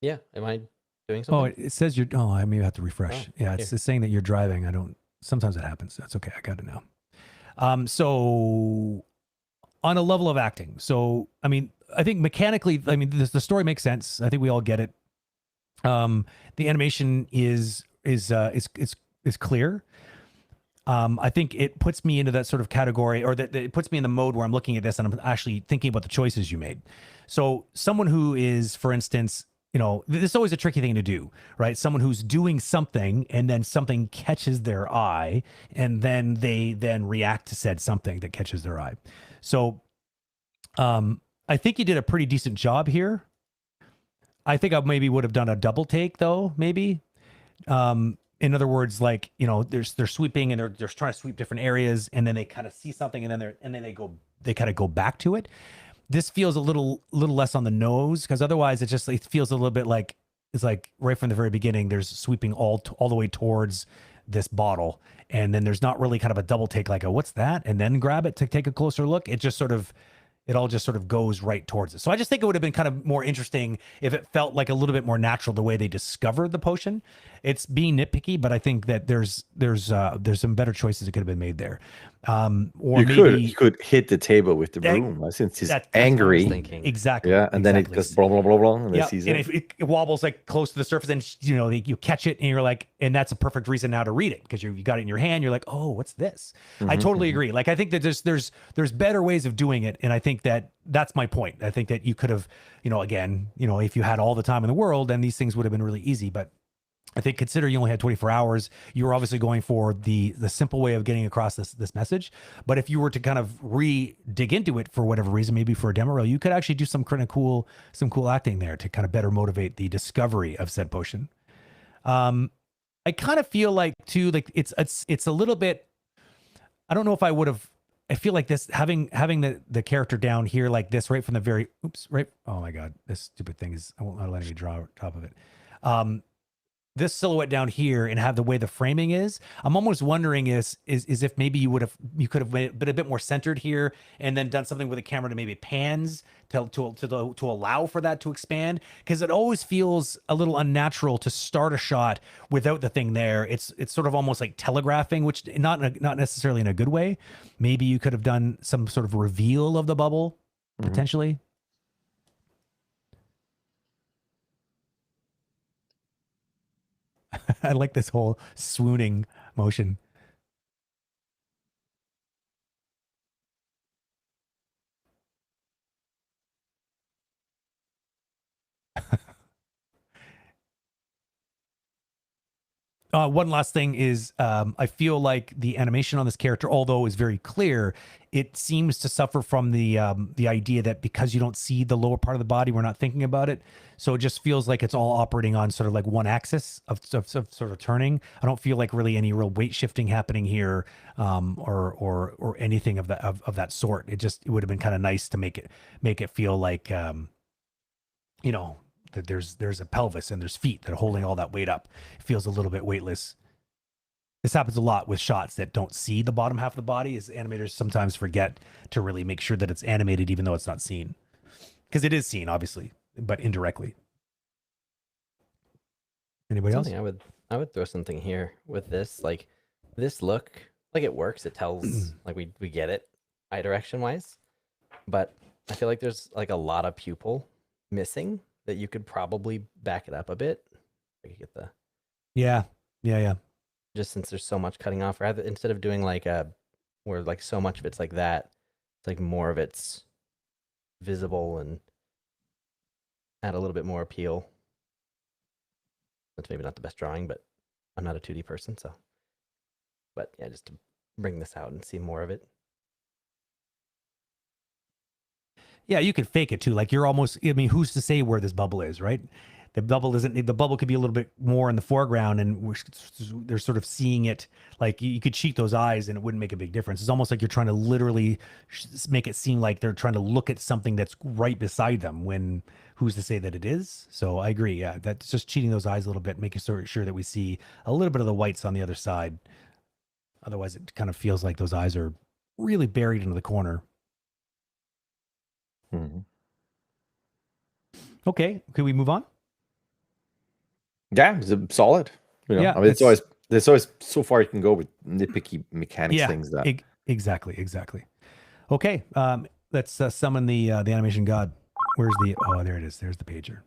Yeah. Am I doing something? Oh, it says you're. Oh, I may have to refresh. It's saying that you're driving. I don't. Sometimes it happens. That's okay. I got it now. So on a level of acting. So I mean, I think mechanically, I mean, the story makes sense. I think we all get it. The animation is clear. I think it puts me into that sort of category, or that it puts me in the mode where I'm looking at this and I'm actually thinking about the choices you made. So someone who is, for instance, this is always a tricky thing to do, right? Someone who's doing something and then something catches their eye and then they react to said something that catches their eye. So I think you did a pretty decent job here. I think I maybe would have done a double take though, maybe. In other words, like, they're sweeping and they're trying to sweep different areas and then they kind of see something and then they kind of go back to it. This feels a little less on the nose, because otherwise it feels a little bit like it's like right from the very beginning, there's sweeping all the way towards this bottle. And then there's not really kind of a double take, like, what's that? And then grab it to take a closer look. It all just sort of goes right towards it. So I just think it would have been kind of more interesting if it felt like a little bit more natural the way they discovered the potion. It's being nitpicky, but I think that there's some better choices that could have been made there. Or you could hit the table with the broom since he's angry. Exactly. Yeah, and then it goes blah blah blah blah, and then sees it. And if it wobbles like close to the surface, and you catch it, and you're like, and that's a perfect reason now to read it, because you got it in your hand. You're like, oh, what's this? I totally agree. Like, I think that there's better ways of doing it, and I think that's my point. I think that you could have, if you had all the time in the world, then these things would have been really easy, but I think, consider you only had 24 hours, you were obviously going for the simple way of getting across this message. But if you were to kind of dig into it for whatever reason, maybe for a demo reel, you could actually do some kind of cool acting there to kind of better motivate the discovery of said potion. I kind of feel like too, like it's a little bit, I don't know if I would have, I feel like this, having the character down here like this, right from the very, oh my God, this stupid thing is, I won't let me draw on top of it. This silhouette down here and have the way the framing is, I'm almost wondering is if maybe you could have been a bit more centered here and then done something with the camera to maybe pans to allow for that to expand, because it always feels a little unnatural to start a shot without the thing there. It's sort of almost like telegraphing, which not necessarily in a good way. Maybe you could have done some sort of reveal of the bubble potentially. I like this whole swooning motion. One last thing is, I feel like the animation on this character, although is very clear, it seems to suffer from the idea that because you don't see the lower part of the body, we're not thinking about it. So it just feels like it's all operating on sort of like one axis of sort of turning. I don't feel like really any real weight shifting happening here, or anything of that sort. It would have been kind of nice to make it feel like, that there's a pelvis and there's feet that are holding all that weight up. It feels a little bit weightless. This happens a lot with shots that don't see the bottom half of the body, as animators sometimes forget to really make sure that it's animated even though it's not seen. Because it is seen, obviously, but indirectly. Anybody else? I would throw something here with this. Like this look, like it works. It tells like we get it eye direction wise. But I feel like there's like a lot of pupil missing that you could probably back it up a bit. I could get the Yeah. just since there's so much cutting off, rather instead of doing like a where like so much of it's like that, it's like more of it's visible and add a little bit more appeal. That's maybe not the best drawing, but I'm not a 2D person, so. But yeah, just to bring this out and see more of it. Yeah, you could fake it too. Like you're almost, I mean, who's to say where this bubble is, right? The bubble could be a little bit more in the foreground and they're sort of seeing it. Like you could cheat those eyes and it wouldn't make a big difference. It's almost like you're trying to literally make it seem like they're trying to look at something that's right beside them when who's to say that it is? So I agree. Yeah, that's just cheating those eyes a little bit, making sure that we see a little bit of the whites on the other side. Otherwise, it kind of feels like those eyes are really buried into the corner. Mm-hmm. Okay, can we move on? Yeah, it's solid. You know, Yeah, I mean, there's always so far you can go with nitpicky mechanics things that exactly. Okay, let's summon the animation god. Where's the? Oh, there it is. There's the pager.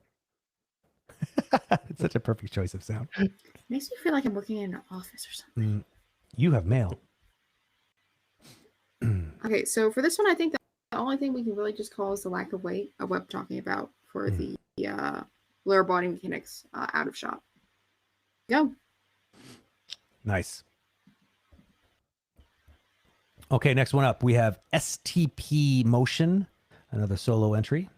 It's such a perfect choice of sound. Makes me feel like I'm working in an office or something. You have mail. Okay, so for this one, I think that the only thing we can really just call is the lack of weight of what I'm talking about for the lower body mechanics out of shot. Go. Nice. Okay, next one up, we have STP Motion, another solo entry.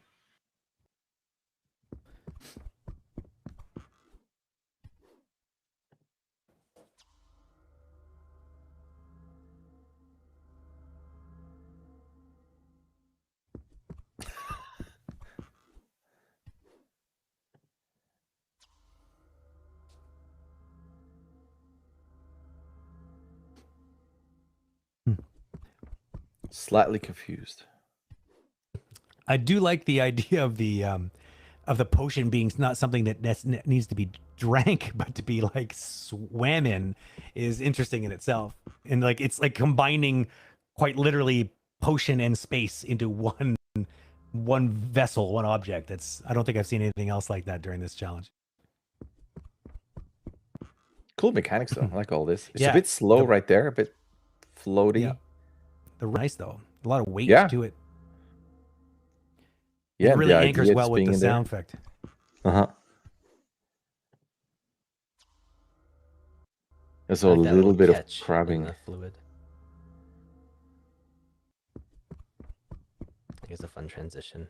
Slightly confused. I do like the idea of the potion being not something that needs to be drank, but to be like swam in is interesting in itself. And like it's like combining quite literally potion and space into one vessel, one object. I don't think I've seen anything else like that during this challenge. Cool mechanics though. I like all this. It's Yeah, a bit slow right there, a bit floaty. Yeah. They're nice though. A lot of weight to it. Yeah, it really anchors well with the sound effect. There's a little bit of crabbing. The fluid. I guess a fun transition.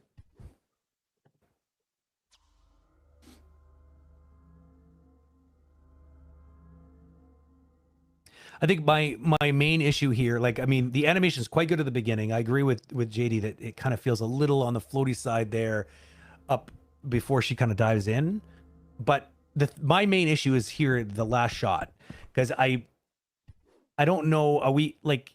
I think my main issue here, like, I mean, the animation is quite good at the beginning. I agree with JD that it kind of feels a little on the floaty side there up before she kind of dives in. But my main issue is here, the last shot, because I don't know, are we like,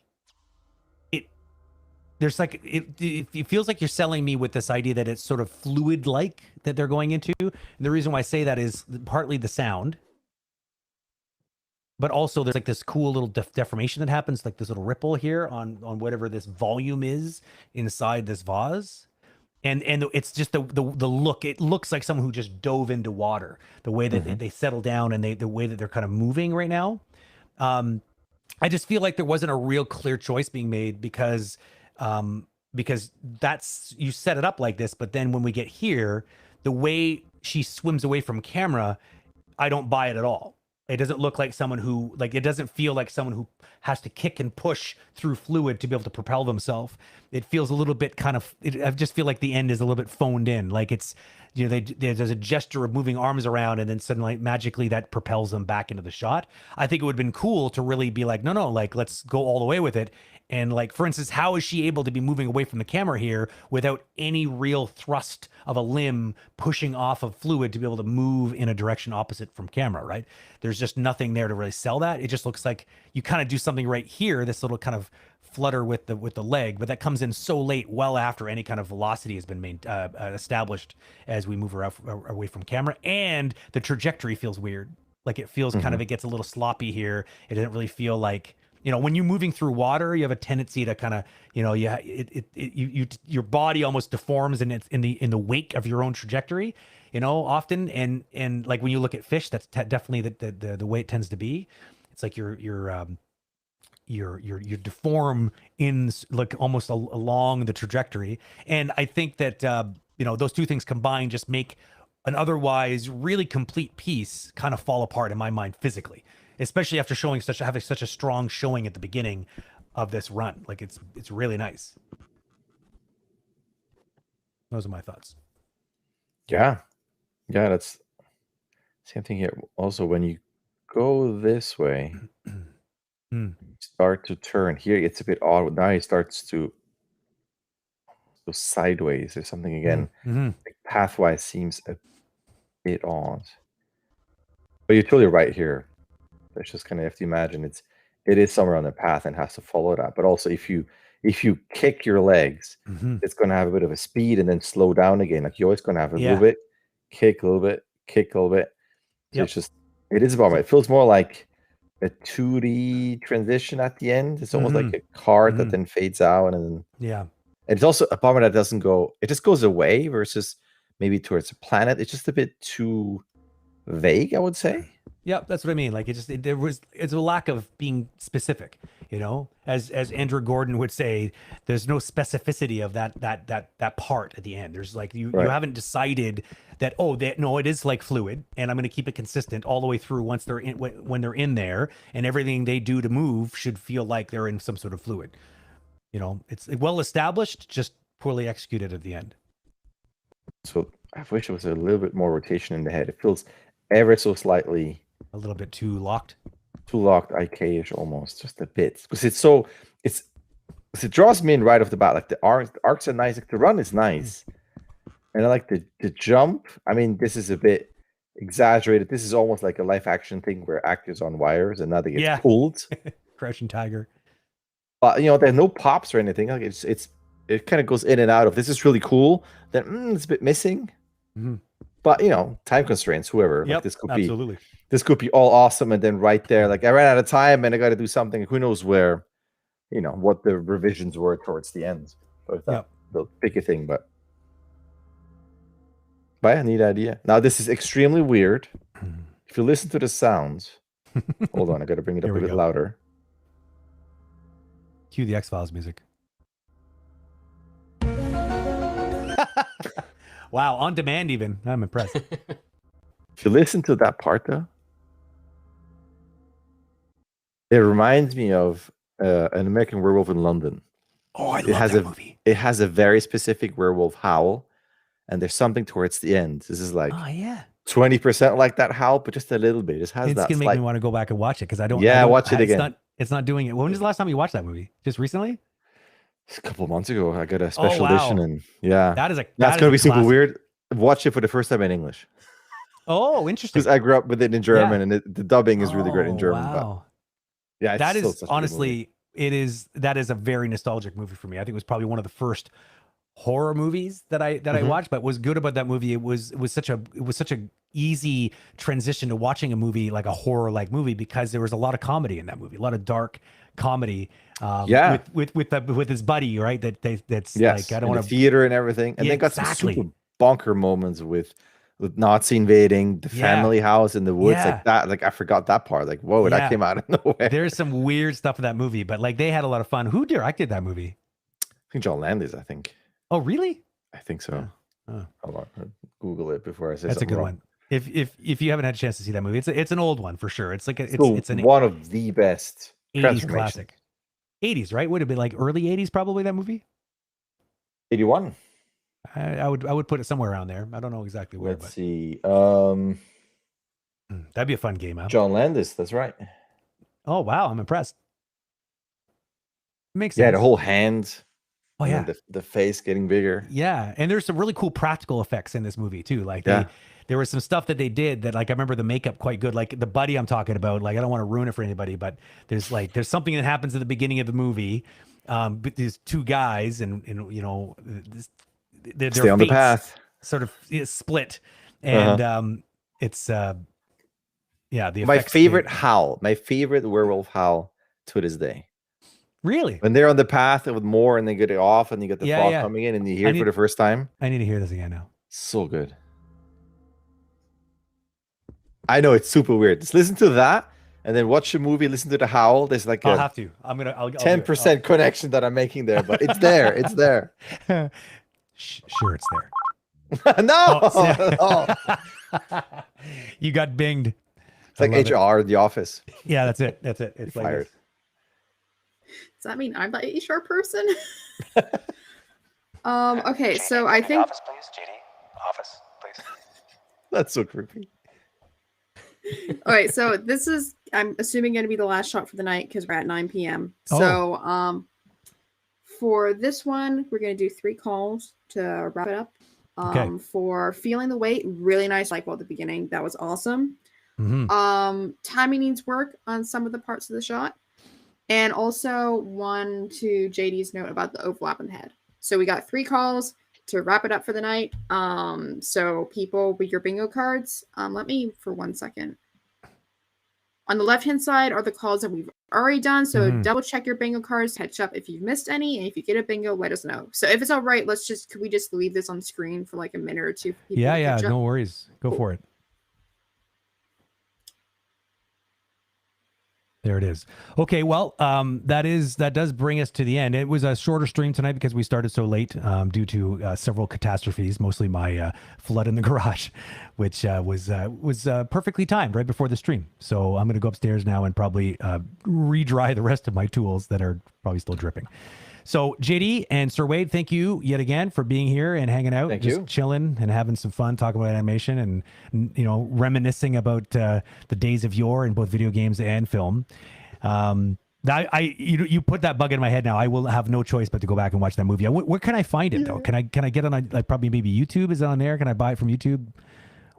there's like, it feels like you're selling me with this idea that it's sort of fluid-like that they're going into. And the reason why I say that is partly the sound, but also there's like this cool little deformation that happens, like this little ripple here on whatever this volume is inside this vase. And it's just the look. It looks like someone who just dove into water, the way that they settle down and the way that they're kind of moving right now. I just feel like there wasn't a real clear choice being made because that's, you set it up like this, but then when we get here, the way she swims away from camera, I don't buy it at all. It doesn't look like someone who, like, it doesn't feel like someone who has to kick and push through fluid to be able to propel themselves. It feels a little bit kind of, I just feel like the end is a little bit phoned in. Like it's, you know, there's a gesture of moving arms around and then suddenly magically that propels them back into the shot. I think it would have been cool to really be like, no, like, let's go all the way with it. And like, for instance, how is she able to be moving away from the camera here without any real thrust of a limb pushing off of fluid to be able to move in a direction opposite from camera, right? There's just nothing there to really sell that. It just looks like you kind of do something right here, this little kind of flutter with the leg, but that comes in so late, well after any kind of velocity has been established as we move away from camera, and the trajectory feels weird. Like it feels kind of, it gets a little sloppy here. It doesn't really feel like, you know, when you're moving through water, you have a tendency to kind of, you know, your body almost deforms and it's in the wake of your own trajectory, you know, often. And like when you look at fish, that's definitely the way it tends to be. It's like you're deform in like almost along the trajectory. And I think that, you know, those two things combined just make an otherwise really complete piece kind of fall apart in my mind physically, especially after having such a strong showing at the beginning of this run. Like it's really nice. Those are my thoughts. Yeah, that's same thing here. Also, when you go this way, start to turn here, it's a bit odd. Now it starts to go sideways or something again. Like pathwise seems a bit odd. But you're totally right here. It's just kind of have to imagine it is somewhere on the path and has to follow that. But also if you kick your legs, it's going to have a bit of a speed and then slow down again. Like you're always going to have a little bit, kick a little bit, kick a little bit. So it is about right. It feels more like a 2D transition at the end. It's almost like a card that then fades out, and then and it's also a bummer that doesn't go. It just goes away versus maybe towards a planet. It's just a bit too vague, I would say. Yeah, that's what I mean. Like it's a lack of being specific, you know, as Andrew Gordon would say, there's no specificity of that part at the end. There's like, you haven't decided that, no, it is like fluid and I'm going to keep it consistent all the way through once they're in, when they're in there, and everything they do to move should feel like they're in some sort of fluid. You know, it's well established, just poorly executed at the end. So I wish it was a little bit more rotation in the head. It feels ever so slightly a little bit too locked, IK-ish almost, just a bit, because it draws me in right off the bat. Like the arcs are nice, like the run is nice, and I like the jump. I mean, this is a bit exaggerated. This is almost like a live action thing where actors on wires and now they get pulled. Crouching Tiger. But you know, there's no pops or anything. Like it kind of goes in and out of. This is really cool. Then it's a bit missing. But you know, time constraints. Whoever. Yep, like, this could absolutely. This could be all awesome, and then right there, like I ran out of time and I got to do something. Who knows where, you know, what the revisions were towards the end. So they'll pick a thing, but a neat idea. Now this is extremely weird. If you listen to the sounds, hold on, I got to bring it up a bit louder. Cue the X-Files music. Wow, on demand even. I'm impressed. If you listen to that part though, it reminds me of an American Werewolf in London. Oh, I love that movie. It has a very specific werewolf howl, and there's something towards the end. This is like 20% like that howl, but just a little bit. It just has it's that. It's gonna make me want to go back and watch it because I don't. Watch it again. It's not doing it. When was the last time you watched that movie? Just recently? A couple of months ago. I got a special edition, and that's gonna be super weird. Watch it for the first time in English. Oh, interesting. Because I grew up with it in German, and the dubbing is really great in German. Wow. But yeah, that is honestly, that is a very nostalgic movie for me. I think it was probably one of the first horror movies that I watched. But what was good about that movie, it was such a easy transition to watching a movie like a horror like movie, because there was a lot of comedy in that movie, a lot of dark comedy. With his buddy, right? That's like, I don't want to theater and everything, and they got some super bonker moments with Nazi invading the family house in the woods, like that. Like I forgot that part. Like whoa, that came out of nowhere. There's some weird stuff in that movie, but like they had a lot of fun. Who directed that movie? I think John Landis. I think. Oh really? I think so. Hold on, I'll Google it before I say that's something a good wrong. one. If you haven't had a chance to see that movie, it's an old one for sure. It's like it's one of the best 80s classic. 80s, right? Would have been like early 80s, probably, that movie. 81. I would put it somewhere around there. I don't know exactly where. Let's see. That'd be a fun game, huh? John Landis, that's right. Oh wow, I'm impressed. makes sense. Yeah, the whole hand. Oh and yeah, then the face getting bigger. yeah, and there's some really cool practical effects in this movie too. Like Yeah. there was some stuff that they did that, like, I remember the makeup quite good. Like the buddy I'm talking about. Like, I don't want to ruin it for anybody, but there's something that happens at the beginning of the movie. But these two guys, and their Stay on the fates path. sort of split, and it's yeah, the My effects favorite too. howl. My favorite werewolf howl to this day. Really, When they're on the path with more and they get it off and you get the Yeah, fog yeah. coming in and you hear I it for need- the first time. I need to hear this again now. So good. I know it's super weird. Just listen to that and then watch the movie, listen to the howl. There's like I'll a have to. I'll do it. 10% connection that I'm making there, but it's there. It's there. Sure, it's there. No. Oh, no. You got binged. It's like I love it. HR in the office. Yeah, that's it. That's it. It's like Fired. this. Does that mean I'm the HR person? Okay, so I think Office, please. GD. Office, please. That's so creepy. all right, so this is I'm assuming going to be the last shot for the night because we're at 9 p.m. Oh. So for this one, we're going to do 3 calls to wrap it up. Okay. For feeling the weight, really nice like at the beginning. That was awesome. Mhm. Timing needs work on some of the parts of the shot. And also one to JD's note about the overlap in the head. So we got 3 calls to wrap it up for the night. So people with your bingo cards, let me for 1 second. On the left-hand side are the calls that we've already done. So double check your bingo cards, catch up if you've missed any. And if you get a bingo, let us know. So if it's all right, could we just leave this on screen for like a minute or two? For people Yeah, to yeah. catch up? No worries. Go for it. There it is. Okay, well, that does bring us to the end. It was a shorter stream tonight because we started so late due to several catastrophes, mostly my flood in the garage, which was perfectly timed right before the stream. So I'm going to go upstairs now and probably re-dry the rest of my tools that are probably still dripping. So JD and Sir Wade, thank you yet again for being here and hanging out, Thank just you. chilling and having some fun, talking about animation and reminiscing about the days of yore in both video games and film. You put that bug in my head now. I will have no choice but to go back and watch that movie. Where can I find it though? Can I get it on like probably maybe YouTube? Is it on there? Can I buy it from YouTube?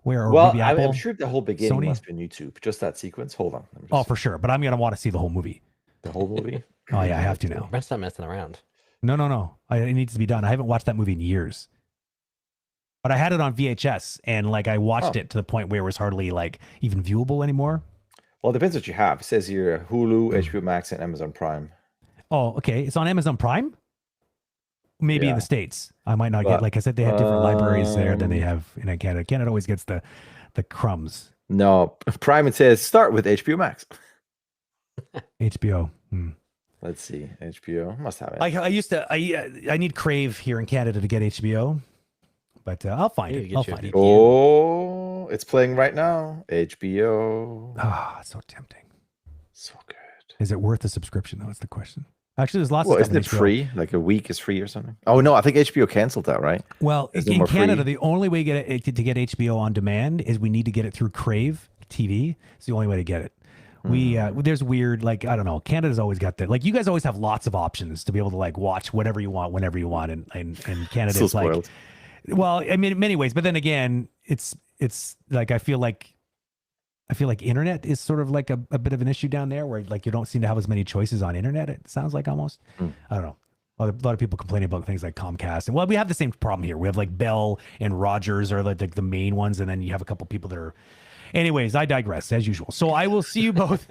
Where or Well, maybe Apple? I'm sure the whole beginning Sony? must be on YouTube. Just that sequence. Hold on. Let me Oh, just- for sure. But I'm gonna want to see the whole movie. the whole movie. Oh yeah, I have to now. Brent's not messing around. No. It needs to be done. I haven't watched that movie in years. But I had it on VHS and like I watched it to the point where it was hardly like even viewable anymore. Well, it depends what you have. It says here Hulu, HBO Max, and Amazon Prime. Oh, okay. It's on Amazon Prime? Maybe in Yeah. the States. I might not But, get, like I said, they have different libraries there than they have in Canada. Canada always gets the crumbs. No, Prime, it says start with HBO Max. HBO. Let's see. HBO must have it. I need Crave here in Canada to get HBO, but I'll find You it. get I'll your find it. VPN. Oh, it's playing right now. HBO. Ah, so tempting. So good. Is it worth the subscription though? That's the question. Actually, there's lots Well, of stuff isn't it on HBO. free? Like a week is free or something? Oh, no. I think HBO canceled that, right? Well, Is it in more Canada, free? the only way to get HBO on demand is we need to get it through Crave TV. It's the only way to get it. We there's weird, like, I don't know. Canada's always got that. Like, you guys always have lots of options to be able to like watch whatever you want whenever you want, and Canada So is like, spoiled. well, I mean, in many ways, but then again, it's like I feel like internet is sort of like a bit of an issue down there, where like you don't seem to have as many choices on internet. It sounds like almost. I don't know. A lot of people complaining about things like Comcast, and well, we have the same problem here. We have like Bell and Rogers are like the main ones, and then you have a couple people that are. Anyways, I digress as usual. So I will see you both.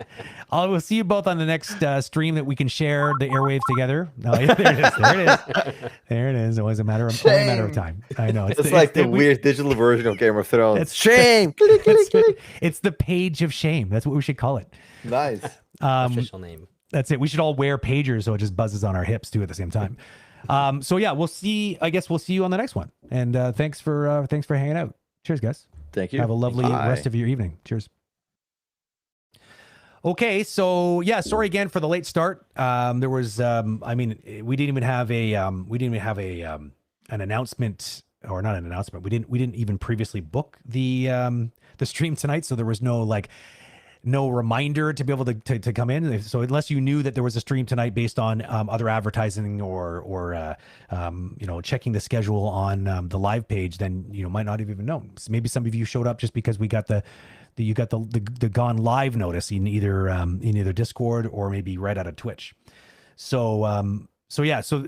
I will see you both on the next stream that we can share the airwaves together. Oh, yeah, there it is. There it is. There it is. It was only a matter of time. I know. It's like the weird digital version of Game of Thrones. It's Shame. It's the page of shame. That's what we should call it. Nice. Official name. That's it. We should all wear pagers so it just buzzes on our hips too at the same time. So yeah, we'll see. I guess we'll see you on the next one. And thanks for hanging out. Cheers, guys. Thank you. Have a lovely Bye. rest of your evening. Cheers. Okay, so yeah, sorry again for the late start. There was, I mean, we didn't even have an announcement, or not an announcement. We didn't even previously book the stream tonight, so there was no like no reminder to be able to come in. So unless you knew that there was a stream tonight based on other advertising or checking the schedule on the live page, then you might not have even known. So maybe some of you showed up just because we got the gone live notice in either Discord or maybe right out of Twitch. So so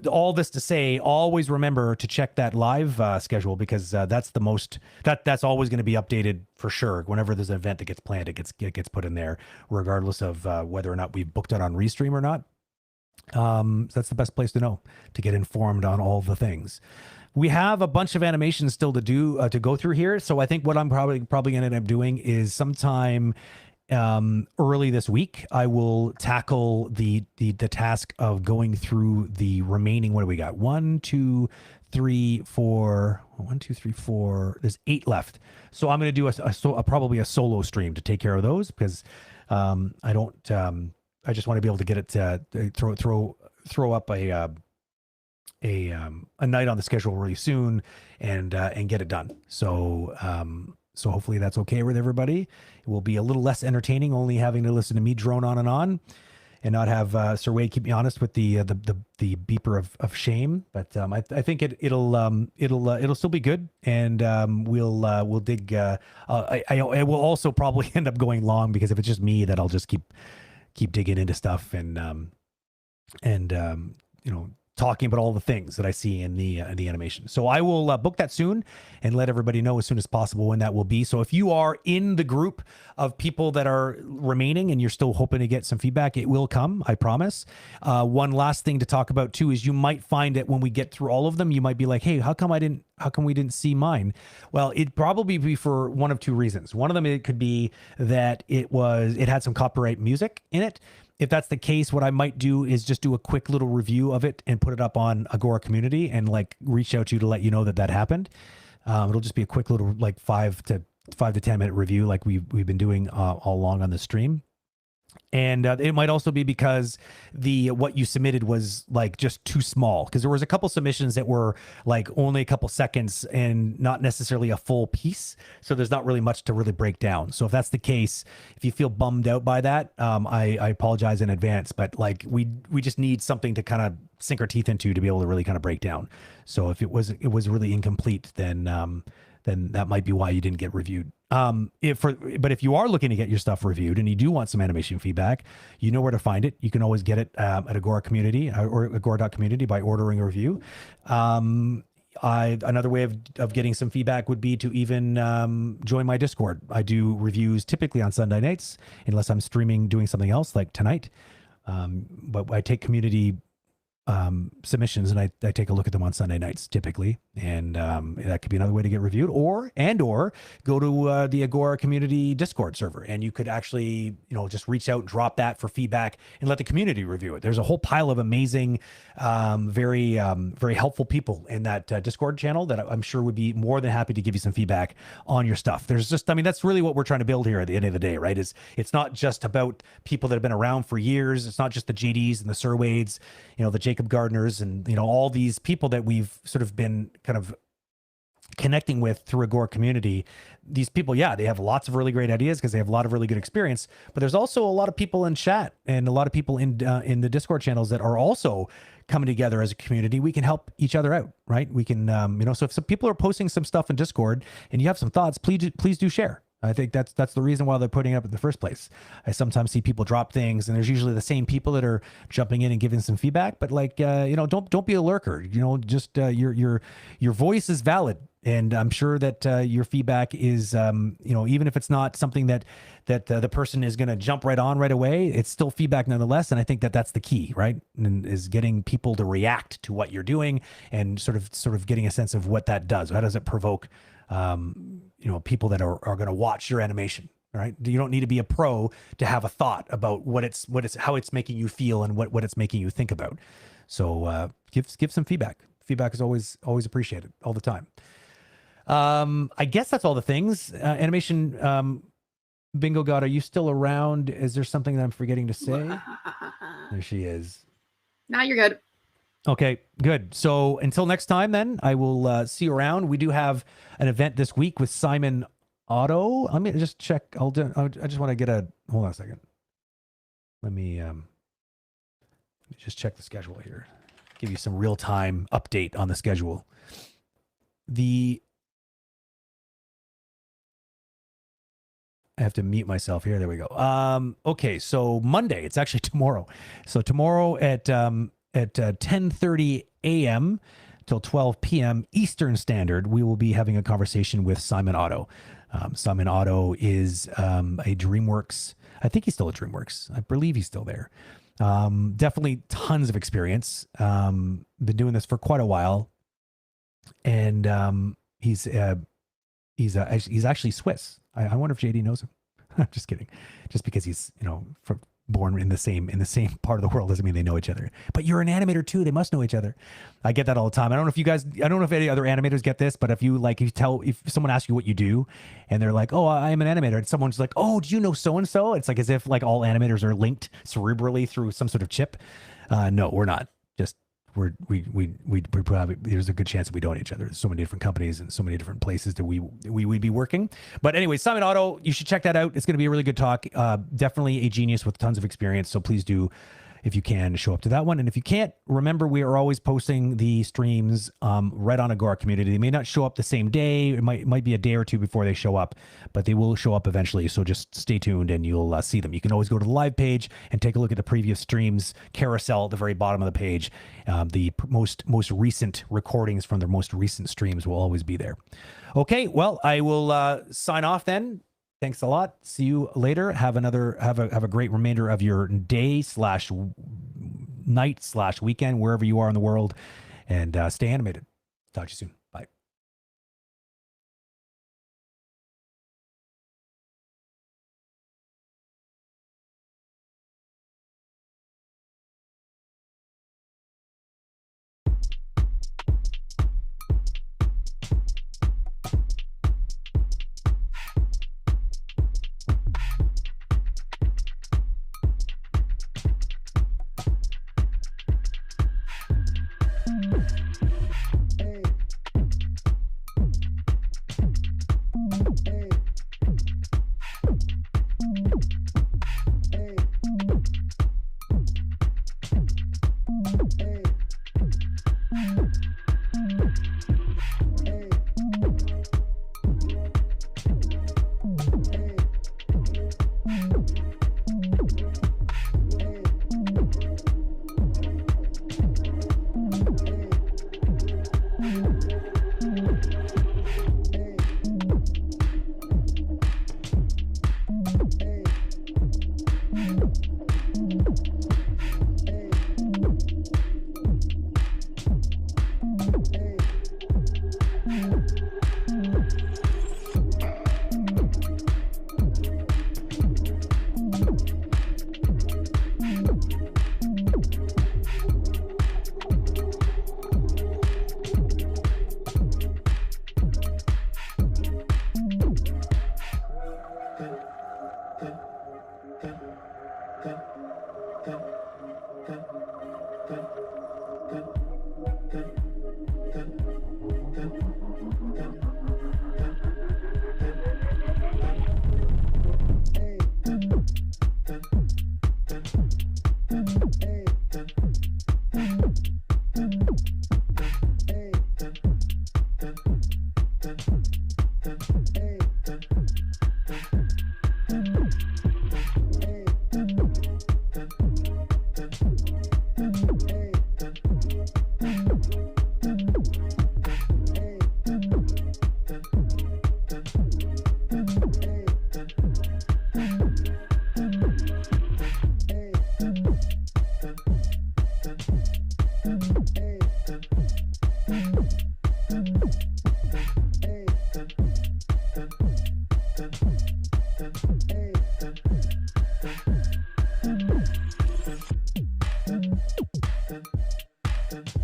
all this to say, always remember to check that live schedule, because that's that's always going to be updated for sure. Whenever there's an event that gets planned, it gets put in there, regardless of whether or not we've booked it on Restream or not. So that's the best place to know, to get informed on all the things. We have a bunch of animations still to do to go through here. So I think what I'm probably going to end up doing is sometime early this week, I will tackle the task of going through the remaining. What do we got? 1, 2, 3, 4. 1, 2, 3, 4. There's 8 left. So I'm going to do probably a solo stream to take care of those, because I don't. I just want to be able to get it to throw up a night on the schedule really soon and get it done. So hopefully that's okay with everybody. It will be a little less entertaining, only having to listen to me drone on and not have Sir Wade keep me honest with the beeper of shame. But I think it'll still be good, and we'll dig. I will also probably end up going long, because if it's just me, that I'll just keep digging into stuff and talking about all the things that I see in the animation. So I will book that soon and let everybody know as soon as possible when that will be. So if you are in the group of people that are remaining and you're still hoping to get some feedback, it will come, I promise. One last thing to talk about too is you might find that when we get through all of them, you might be like, hey, how come we didn't see mine? Well, it'd probably be for one of two reasons. One of them, it could be that it had some copyright music in it. If that's the case, what I might do is just do a quick little review of it and put it up on Agora.Community and reach out to you to let you know that happened. It'll just be a quick little 5 to 10 minute review like we've been doing all along on the stream. And it might also be because what you submitted was just too small, because there was a couple submissions that were only a couple seconds and not necessarily a full piece. So there's not really much to really break down. So if that's the case, if you feel bummed out by that, I apologize in advance. But we just need something to kind of sink our teeth into to be able to really kind of break down. So if it was really incomplete, then that might be why you didn't get reviewed. But if you are looking to get your stuff reviewed and you do want some animation feedback, you know where to find it. You can always get it at Agora.Community or Agora.Community by ordering a review. Another way of getting some feedback would be to even join my Discord. I do reviews typically on Sunday nights, unless I'm streaming doing something else like tonight. But I take community submissions and I take a look at them on Sunday nights typically, and that could be another way to get reviewed, or go to the Agora.Community Discord server, and you could actually just reach out and drop that for feedback and let the community review it. There's a whole pile of amazing very helpful people in that Discord channel that I'm sure would be more than happy to give you some feedback on your stuff. That's really what we're trying to build here at the end of the day, right? It's not just about people that have been around for years. It's not just the JDs and the Sir Wades, the Jacob Gardners, and all these people that we've sort of been kind of connecting with through Agora.Community. These people, they have lots of really great ideas because they have a lot of really good experience, but there's also a lot of people in chat and a lot of people in the Discord channels that are also coming together as a community. We can help each other out, right? We can, so if some people are posting some stuff in Discord and you have some thoughts, please do share. I think that's the reason why they're putting it up in the first place. I sometimes see people drop things, and there's usually the same people that are jumping in and giving some feedback. But don't be a lurker. Just your voice is valid, and I'm sure that your feedback is, even if it's not something that the person is going to jump right on right away, it's still feedback nonetheless. And I think that that's the key, right? And is getting people to react to what you're doing and sort of getting a sense of what that does. How does it provoke people that are going to watch your animation, right? You don't need to be a pro to have a thought about how it's making you feel and what it's making you think about. So give some feedback. Feedback is always appreciated all the time. I guess that's all the things. Animation Bingo God, are you still around? Is there something that I'm forgetting to say? There she is. Now you're good. Okay, good. So until next time, then I will see you around. We do have an event this week with Simon Otto. Let me just check. I just want to get a hold on a second. Let me just check the schedule here. Give you some real-time update on the schedule. I have to mute myself here. There we go. Okay, so Monday, it's actually tomorrow. So tomorrow at 10:30 a.m. till 12 p.m. Eastern Standard, we will be having a conversation with Simon Otto. Simon Otto is a DreamWorks. I think he's still at DreamWorks. I believe he's still there. Definitely tons of experience. Been doing this for quite a while, and he's actually Swiss. I wonder if JD knows him. I'm just kidding. Just because he's born in the same part of the world doesn't mean they know each other. But you're an animator too. They must know each other. I get that all the time. I don't know if any other animators get this, but if someone asks you what you do and they're like, oh, I'm an animator, and someone's like, oh, do you know so-and-so? It's like as if like all animators are linked cerebrally through some sort of chip. No, we're not. Just we probably, there's a good chance that we don't know each other. There's so many different companies and so many different places that we would be working. But anyway, Simon Otto, you should check that out. It's going to be a really good talk. Definitely a genius with tons of experience. So please do, if you can, show up to that one. And if you can't, remember, we are always posting the streams right on Agora.Community. They may not show up the same day. It might be a day or two before they show up, but they will show up eventually. So just stay tuned and you'll see them. You can always go to the live page and take a look at the previous streams carousel at the very bottom of the page. The most recent recordings from their most recent streams will always be there. Okay, well, I will sign off then. Thanks a lot. See you later. Have a great remainder of your day / night / weekend, wherever you are in the world, and stay animated. Talk to you soon. Bye. Dun.